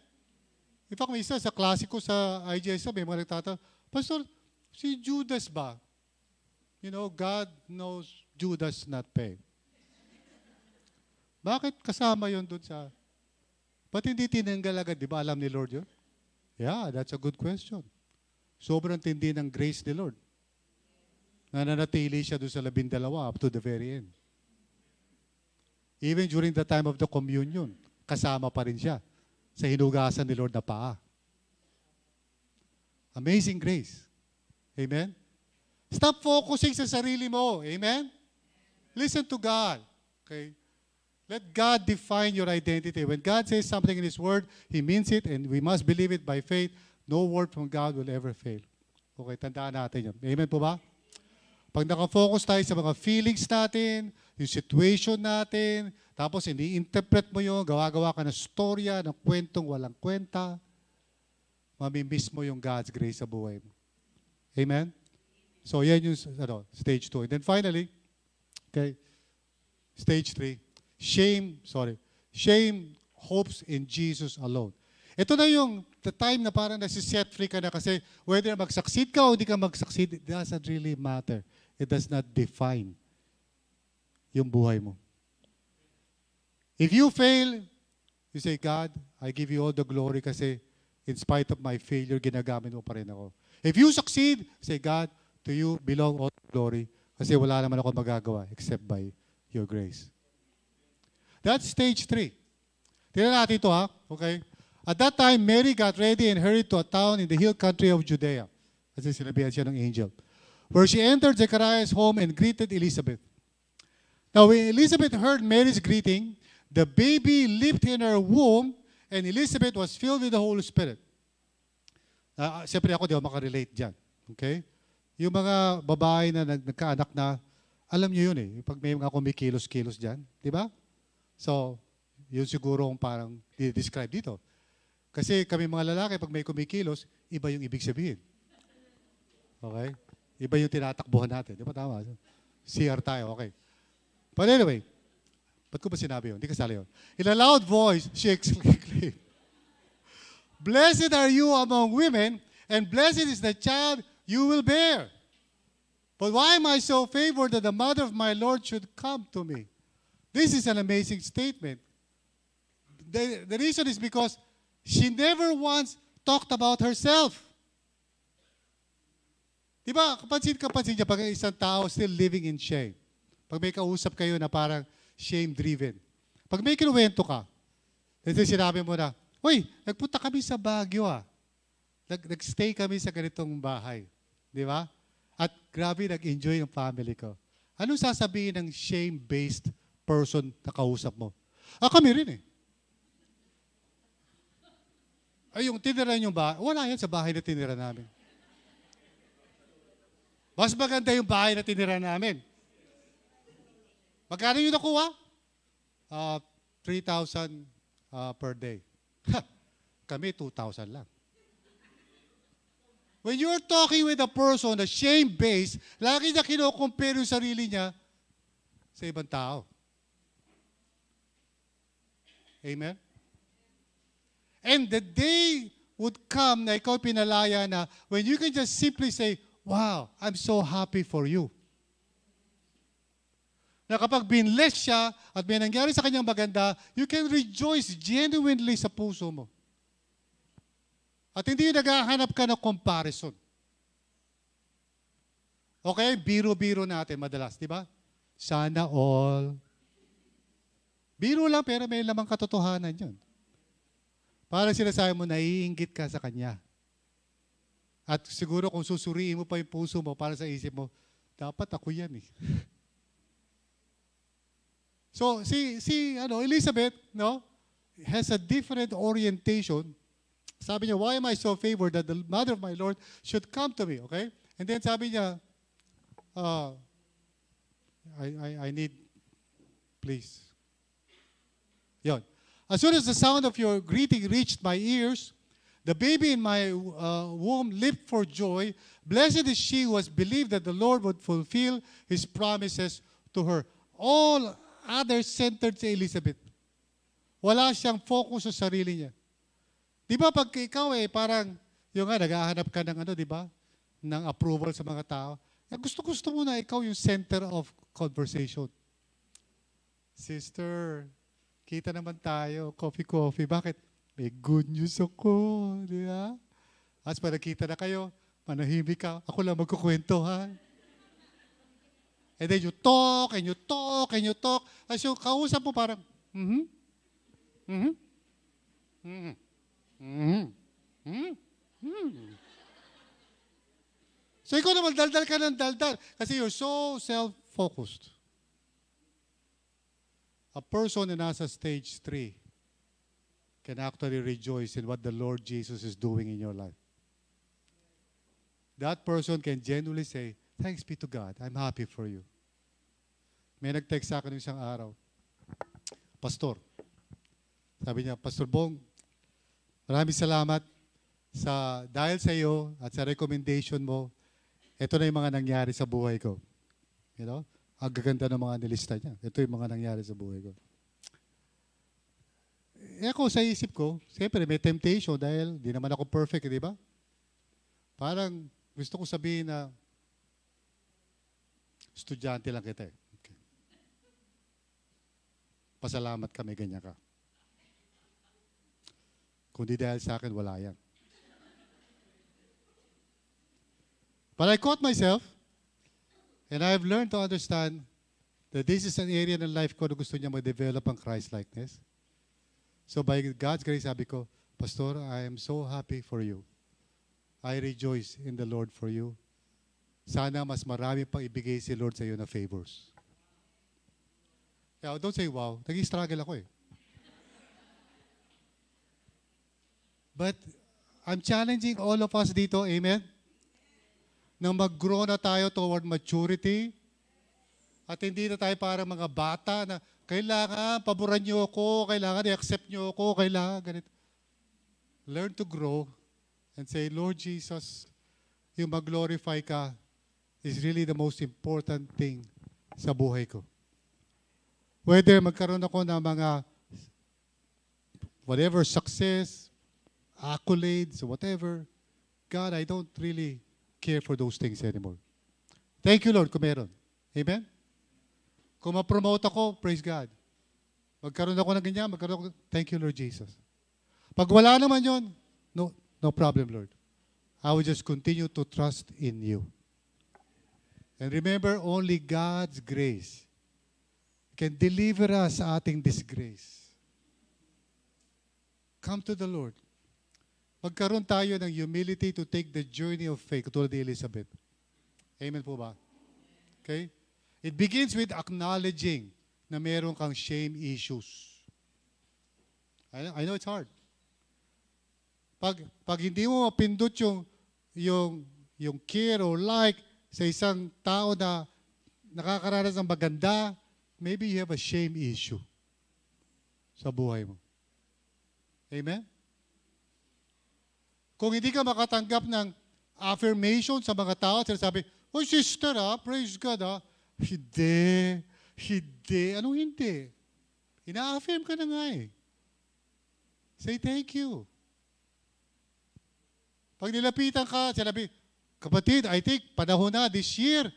Speaker 5: In fact, may isa sa klasiko sa IGS, may mga nagtatanong, Pastor, si Judas ba? God knows Judas not pay. Bakit kasama yun dun sa... Ba't hindi tinanggal agad? Di ba alam ni Lord yun? Yeah, that's a good question. Sobrang tindi ng grace ni Lord. Nananatili siya dun sa 12 up to the very end. Even during the time of the communion, kasama pa rin siya sa hinugasan ni Lord na paa. Amazing grace. Amen? Stop focusing sa sarili mo. Amen? Listen to God. Okay? Let God define your identity. When God says something in His Word, He means it and we must believe it by faith. No word from God will ever fail. Okay, tandaan natin yun. Amen po ba? Pag nakafocus tayo sa mga feelings natin, yung situation natin, tapos ini-interpret mo yun, gawa-gawa ka ng storya, ng kwentong walang kwenta, mamimiss mo yung God's grace sa buhay mo. Amen? So, yan yung stage 2. And then finally, okay, stage 3, shame hopes in Jesus alone. Ito na yung the time na parang nasi-set free ka na kasi whether mag-succeed ka o hindi ka mag-succeed, it doesn't really matter. It does not define yung buhay mo. If you fail, you say, God, I give you all the glory kasi in spite of my failure, ginagamit mo pa rin ako. If you succeed, say, God, to you belong all the glory kasi wala naman ako magagawa except by your grace. That's stage 3. Tingnan natin ito okay? At that time, Mary got ready and hurried to a town in the hill country of Judea. Kasi sinabihan siya ng angel. Where she entered Zechariah's home and greeted Elizabeth. Now, when Elizabeth heard Mary's greeting, the baby leaped in her womb and Elizabeth was filled with the Holy Spirit. Siyempre ako, di ako makarelate dyan. Okay? Yung mga babae na nagkaanak na, alam nyo yun pag may mga kumikilos-kilos dyan. Di ba? So, yun siguro ang parang describe dito. Kasi kami mga lalaki, pag may kumikilos, iba yung ibig sabihin. Okay? Iba yung tinatakbuhan natin. Di ba tama? CR tayo, okay. But anyway, ba't ko ba sinabi yun? Hindi kasali yun. In a loud voice, she exclaimed, Blessed are you among women, and blessed is the child you will bear. But why am I so favored that the mother of my Lord should come to me? This is an amazing statement. The reason is because she never once talked about herself. Di ba, kapansin niya, pag isang tao still living in shame, pag may kausap kayo na parang shame-driven, pag may kinuwento ka, ito sinabi mo na, uy, nagpunta kami sa Baguio Nag-stay kami sa ganitong bahay. Di ba? At grabe, nag-enjoy yung family ko. Anong sasabihin ng shame-based person na kausap mo? Kami rin eh. Ay, yung tinira yung bahay, wala yan sa bahay na tinira namin. Mas maganda yung bahay na tinira namin. Magkano yung nakuha? 3,000 per day. Kami, 2,000 lang. When you're talking with a person na shame-based, lagi niya kino-compare yung sarili niya sa ibang tao. Amen? And the day would come na ikaw pinalaya na when you can just simply say, wow, I'm so happy for you. Na kapag binless siya at may nangyari sa kanyang maganda, you can rejoice genuinely sa puso mo. At hindi naghahanap ka ng comparison. Okay, biro-biro natin madalas, di ba? Sana all. Biro lang pero may lamang katotohanan yun. Para sinasabi mo, naiinggit ka sa kanya. At siguro kung susuriin mo pa yung puso mo para sa isip mo, dapat ako yan eh. So, Elizabeth, has a different orientation. Sabi niya, why am I so favored that the mother of my Lord should come to me? Okay? And then sabi niya, I need, please. Yon. As soon as the sound of your greeting reached my ears, the baby in my womb leaped for joy. Blessed is she who has believed that the Lord would fulfill His promises to her. All others centered si Elizabeth. Wala siyang focus sa sarili niya. Di ba pag ikaw parang, naghahanap ka ng di ba? Ng approval sa mga tao. Gusto mo na ikaw yung center of conversation. Sister, kita naman tayo, coffee. Bakit? May good news ako, di ba? As pa nakita na kayo, manahimik ka, ako lang magkukwento, ha? And then you talk, and you talk, and you talk. As yung kausap mo parang, So ikaw naman, daldal ka ng daldal. Kasi you're so self-focused. A person na nasa stage 3 can actually rejoice in what the Lord Jesus is doing in your life. That person can genuinely say, thanks be to God, I'm happy for you. May nag-text sa akin isang araw, Pastor, sabi niya, Pastor Bong, maraming salamat dahil sa iyo at sa recommendation mo, ito na yung mga nangyari sa buhay ko. Ang gaganda ng mga nilista niya. Ito yung mga nangyari sa buhay ko. Ako sa isip ko, siyempre may temptation dahil di naman ako perfect, di ba? Parang gusto ko sabihin na estudyante lang kita eh. Okay. Pasalamat ka, may ganyan ka. Kung di dahil sa akin, wala yan. But I caught myself and I've learned to understand that this is an area in life ko na gusto niya mag-develop ang Christ-likeness. So by God's grace, sabi ko, Pastor, I am so happy for you. I rejoice in the Lord for you. Sana mas marami pang ibigay si Lord sa iyo na favors. Yeah, don't say wow. Nag-struggle ako eh. But I'm challenging all of us dito, amen? Na mag-grow na tayo toward maturity at hindi na tayo parang mga bata na kailangan paboran niyo ako, kailangan i-accept niyo ako, kailangan ganito. Learn to grow and say, Lord Jesus, yung mag-glorify ka is really the most important thing sa buhay ko. Whether magkaroon ako ng mga whatever success, accolades, whatever, God, I don't really care for those things anymore. Thank you, Lord, kung meron. Amen? Kung ma-promote ako, praise God. Magkaroon ako ng ganyan, thank you, Lord Jesus. Pag wala naman yon, no problem, Lord. I will just continue to trust in you. And remember, only God's grace can deliver us sa ating disgrace. Come to the Lord. Magkaroon tayo ng humility to take the journey of faith, katulad ni Elizabeth. Amen po ba? Okay? It begins with acknowledging na meron kang shame issues. I know it's hard. Pag hindi mo mapindot yung care or like sa isang tao na nakakaranas ng maganda, maybe you have a shame issue sa buhay mo. Amen? Kung hindi ka makatanggap ng affirmation sa mga tao, sinasabi, oh sister praise God Hindi. Anong hindi? Ina-affirm ka na nga eh. Say thank you. Pag nilapitan ka, sinabi, kapatid, I think panahon na this year,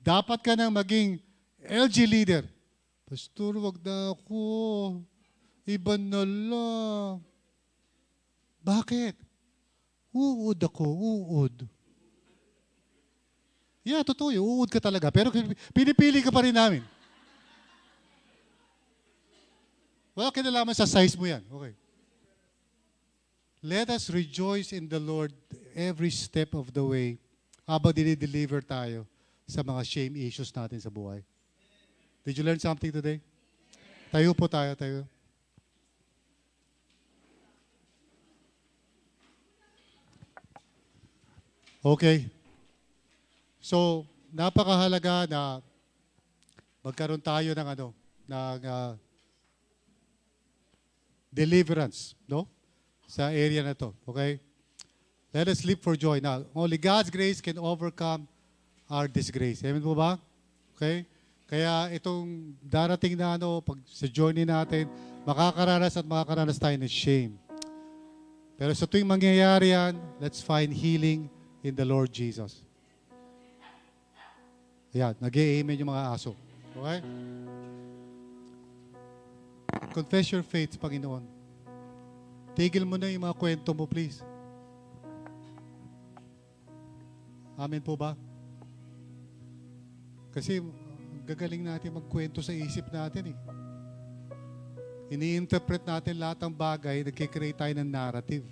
Speaker 5: dapat ka nang maging LG leader. Pastor, wag na ako. Iba na lang. Bakit? Uud ako, uud. Yeah, totoo yun. Uud ka talaga. Pero pinipili ka pa rin namin. Wala kinalaman sa size mo yan. Okay. Let us rejoice in the Lord every step of the way habang dinideliver tayo sa mga shame issues natin sa buhay. Did you learn something today? Tayo po tayo. Okay. So, napakahalaga na magkaroon tayo ng deliverance, no? Sa area na to, okay? Let us live for joy. Now, only God's grace can overcome our disgrace. Amen po ba? Okay? Kaya itong darating na pag sa journey natin, makakaranas tayo ng shame. Pero sa tuwing mangyayari yan, let's find healing in the Lord Jesus. Ayan, nag-i-amen yung mga aso. Okay? Confess your faith, Panginoon. Tigil mo na yung mga kwento mo, please. Amen po ba? Kasi gagaling natin magkwento sa isip natin eh. Ini-interpret natin lahat ng bagay, nagkikreate tayo ng narrative.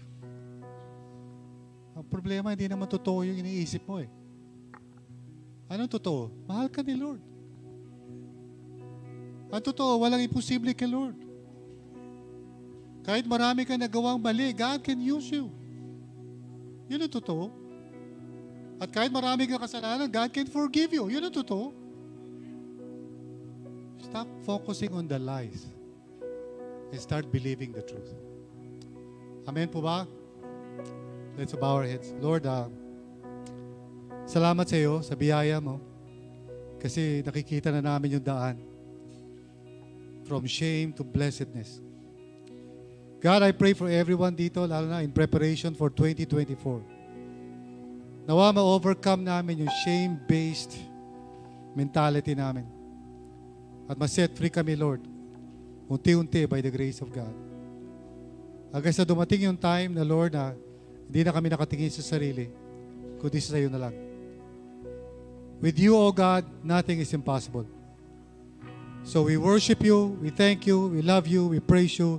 Speaker 5: Ang problema, hindi naman totoo yung iniisip mo eh. Anong totoo? Mahal ka ni Lord. Ang totoo, walang imposible kay Lord. Kahit marami ka nagawang mali, God can use you. Yun ang totoo. At kahit marami ka kasalanan, God can forgive you. Yun ang totoo. Stop focusing on the lies and start believing the truth. Amen po ba? Let's bow our heads. Lord, salamat sa iyo, sa biyaya mo. Kasi nakikita na namin yung daan. From shame to blessedness. God, I pray for everyone dito, lalo na in preparation for 2024. Nawa ma-overcome namin yung shame-based mentality namin. At ma-set free kami, Lord. Unti-unti by the grace of God. Hanggang sa dumating yung time na, Lord, na hindi na kami nakatingin sa sarili, kundi sa iyo na lang. With you, O God, nothing is impossible. So we worship you, we thank you, we love you, we praise you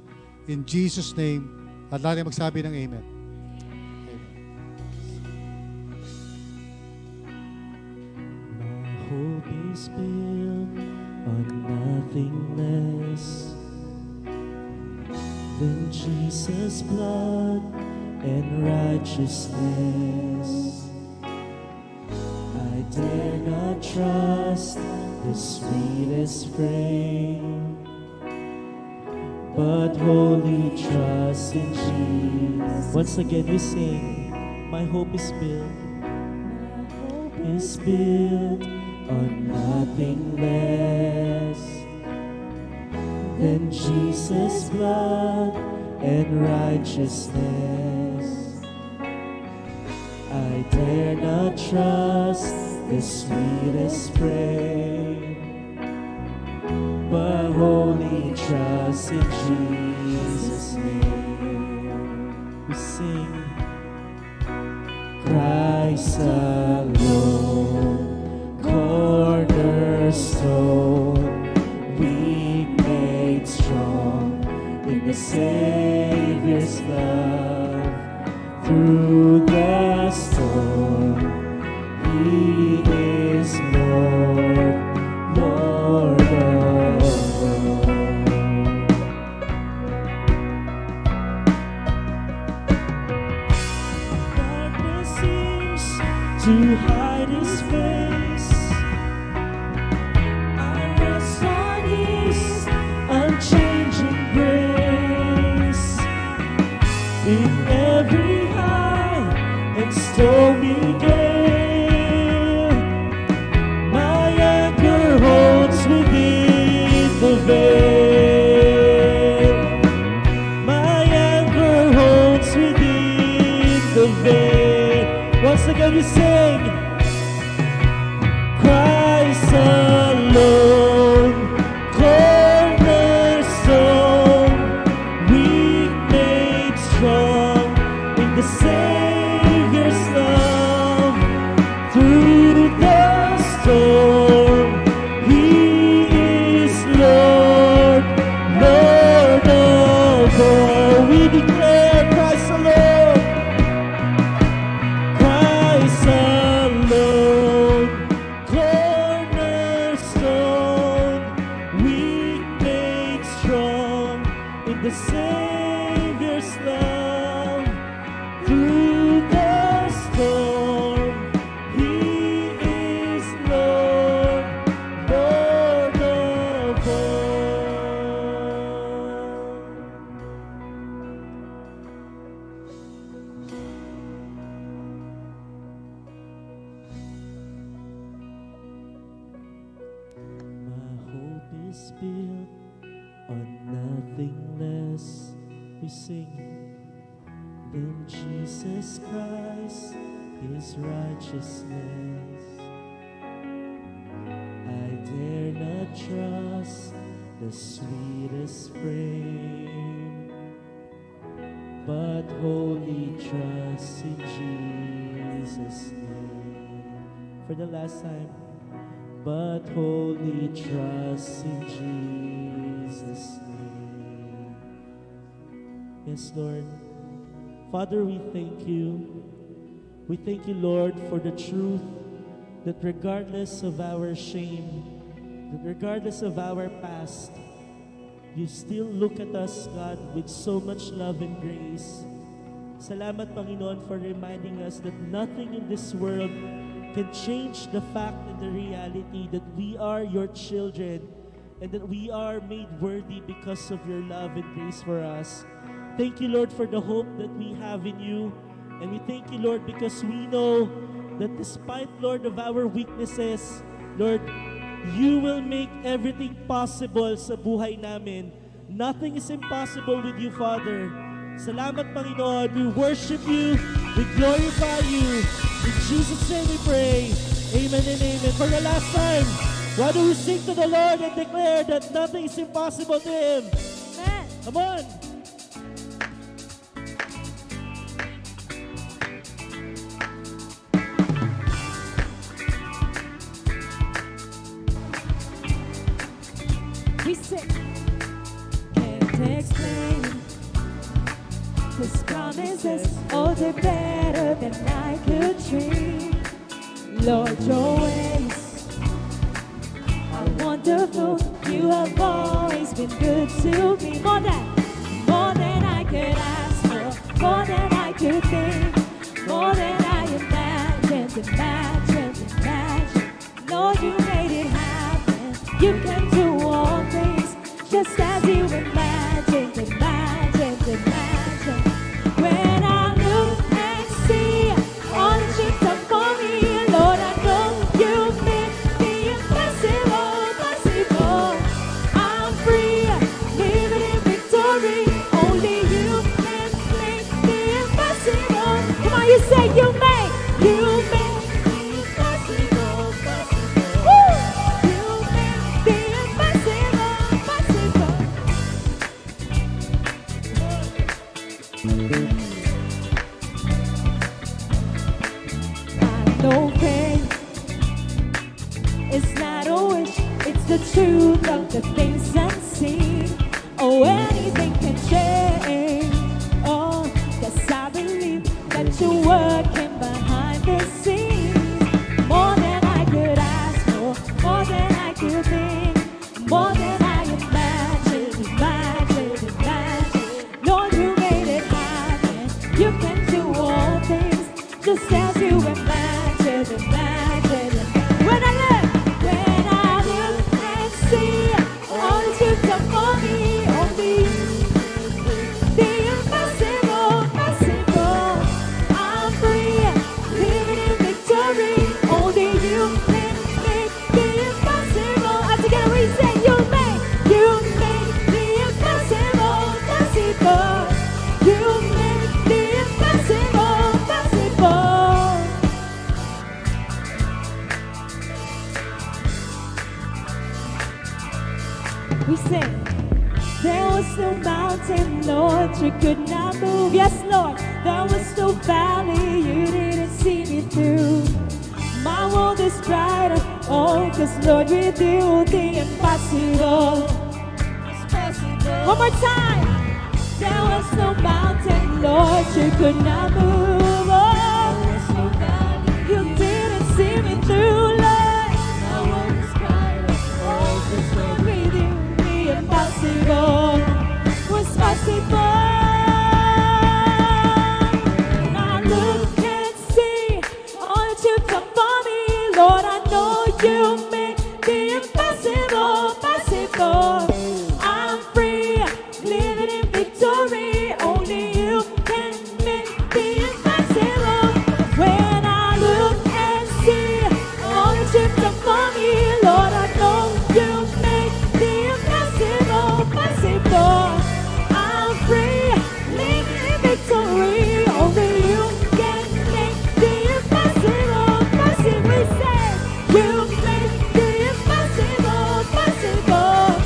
Speaker 5: in Jesus' name. At lahat ay magsabi ng Amen.
Speaker 4: My hope is built on nothing less than Jesus' blood and righteousness. I dare not trust the sweetest frame, but wholly trust in Jesus. Once again we sing, my hope is built on nothing less than Jesus' blood and righteousness. I dare not trust the sweetest frame, but wholly trust in Jesus' name. We sing, Christ alone,
Speaker 6: cornerstone, we made strong in the Savior's love. Through the storm, He is Lord, Lord of all. Darkness seems to hide His face. I rest on His unchanging grace. In every high and stormy gale, my anchor holds within the veil. My anchor holds within the veil. Once again we sing, Christ alone, cornerstone, weak made strong in the Savior's love. Through the storm, He is Lord, Lord of all. We declare Christ alone, Christ alone, cornerstone, weak made strong in the Savior's love. Through the storm, He is Lord, Lord of all. My hope is built on nothing less. We sing, than Jesus Christ, His righteousness. I dare not trust the sweetest frame, but wholly trust in Jesus' name. For the last time, but wholly trust in Jesus' name. Yes, Lord. Father, we thank you. We thank you, Lord, for the truth that regardless of our shame, that regardless of our past, you still look at us, God, with so much love and grace. Salamat, Panginoon, for reminding us that nothing in this world can change the fact and the reality that we are your children and that we are made worthy because of your love and grace for us. Thank you, Lord, for the hope that we have in you. And we thank you, Lord, because we know that despite, Lord, of our weaknesses, Lord, you will make everything possible sa buhay namin. Nothing is impossible with you, Father. Salamat, Panginoon. We worship you. We glorify you. In Jesus' name we pray. Amen and amen. For the last time, why do we sing to the Lord and declare that nothing is impossible to Him?
Speaker 2: Amen.
Speaker 6: Come on.
Speaker 2: We sing.
Speaker 4: Can't explain His promises, oh, they're better than I could dream. Lord, your ways are wonderful. You have always been good to me. More than I could ask for, more than I could think, more than I imagined. Lord, you made it happen. You can do all things just as you imagined. When I look and see all that you've done for me, Lord, I know you make the impossible possible. I'm free, living in victory. Only you can make the impossible. Come on, you say you make the impossible possible. Woo! You make the impossible possible. I know faith is not a wish, the truth of the things unseen. Oh, anything can change. Oh, 'cause I believe that you're working behind the scenes. More than I could ask for, more than I could think, more than I imagined. Lord, you made it happen. You can do all things just as you imagined. When I look and see all that you've done for me, only the impossible, possible. I'm free, living in victory. Only you can make the impossible. All together we say, you make the impossible possible. You make the impossible possible. We sing. There was no mountain, Lord, you could not move. Yes, Lord, there was no valley you didn't see me through. My world is brighter, oh, 'cause Lord, with you the impossible is possible. One more time. There was no mountain, Lord, you could not move. Oh, there was no valley you didn't see me through, Lord. My world is brighter, oh, 'cause Lord, with you the impossible was possible. And I look and see all that you've done for me, Lord. I know you make the impossible possible. I'm free, living in victory. Only you can make the impossible. When I look and see all that you've done for me, Lord, I know you make the impossible possible. I'm free, living in victory. Only you can make the impossible possible. We say, you make the impossible possible.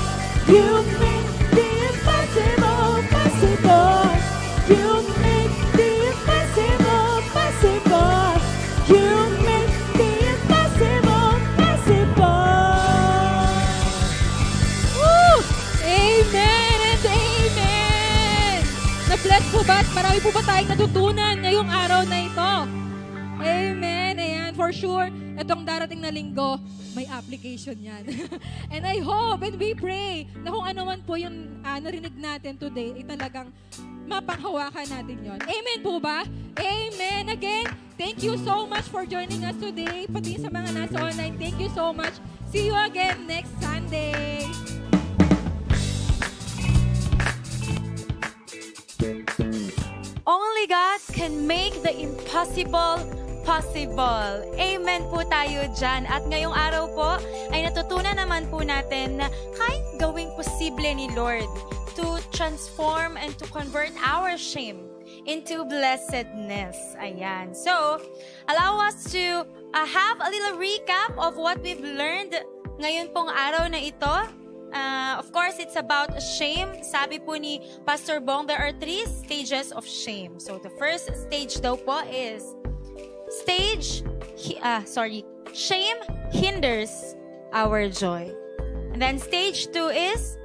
Speaker 4: You make the impossible possible. You make the impossible possible. You make the impossible possible.
Speaker 2: Woo! Amen and amen! Na-bless po ba at marami po ba tayong natutunan ngayong araw na ito? Amen! Ayan, for sure, itong darating na linggo, may application yan. And I hope and we pray na kung ano man po yung narinig natin today, ay talagang mapanghawakan natin yon. Amen po ba? Amen! Again, thank you so much for joining us today. Pati sa mga nasa online, thank you so much. See you again next Sunday.
Speaker 1: Only God can make the impossible possible. Amen po tayo dyan. At ngayong araw po, ay natutunan naman po natin na kahit gawing posible ni Lord to transform and to convert our shame into blessedness. Ayan. So, allow us to have a little recap of what we've learned ngayon pong araw na ito. Of course, it's about shame. Sabi po ni Pastor Bong, there are 3 stages of shame. So, the first stage daw po is shame hinders our joy. And then stage 2 is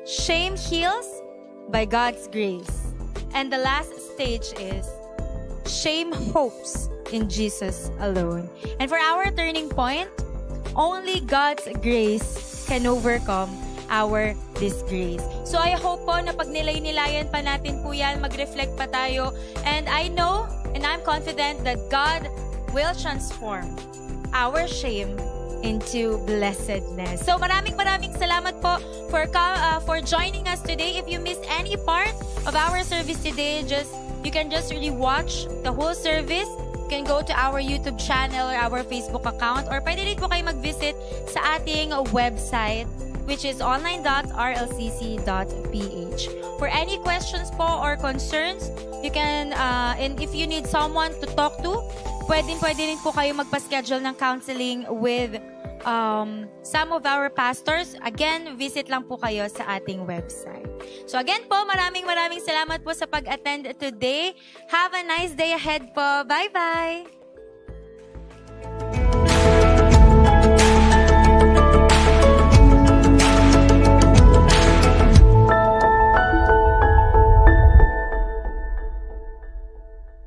Speaker 1: shame heals by God's grace. And the last stage is shame hopes in Jesus alone. And for our turning point, only God's grace can overcome our disgrace. So I hope po na pag nilay-nilayan pa natin po yan, mag-reflect pa tayo. And I know and I'm confident that God will transform our shame into blessedness. So maraming salamat po for joining us today. If you missed any part of our service today, you can just really watch the whole service. You can go to our YouTube channel or our Facebook account, or pwede rin po kayo mag-visit sa ating website, which is online.rlcc.ph. For any questions po or concerns, you can, and if you need someone to talk to, pwede rin po kayo magpa-schedule ng counseling with some of our pastors. Again, visit lang po kayo sa ating website. So again po, maraming salamat po sa pag-attend today. Have a nice day ahead po. Bye-bye!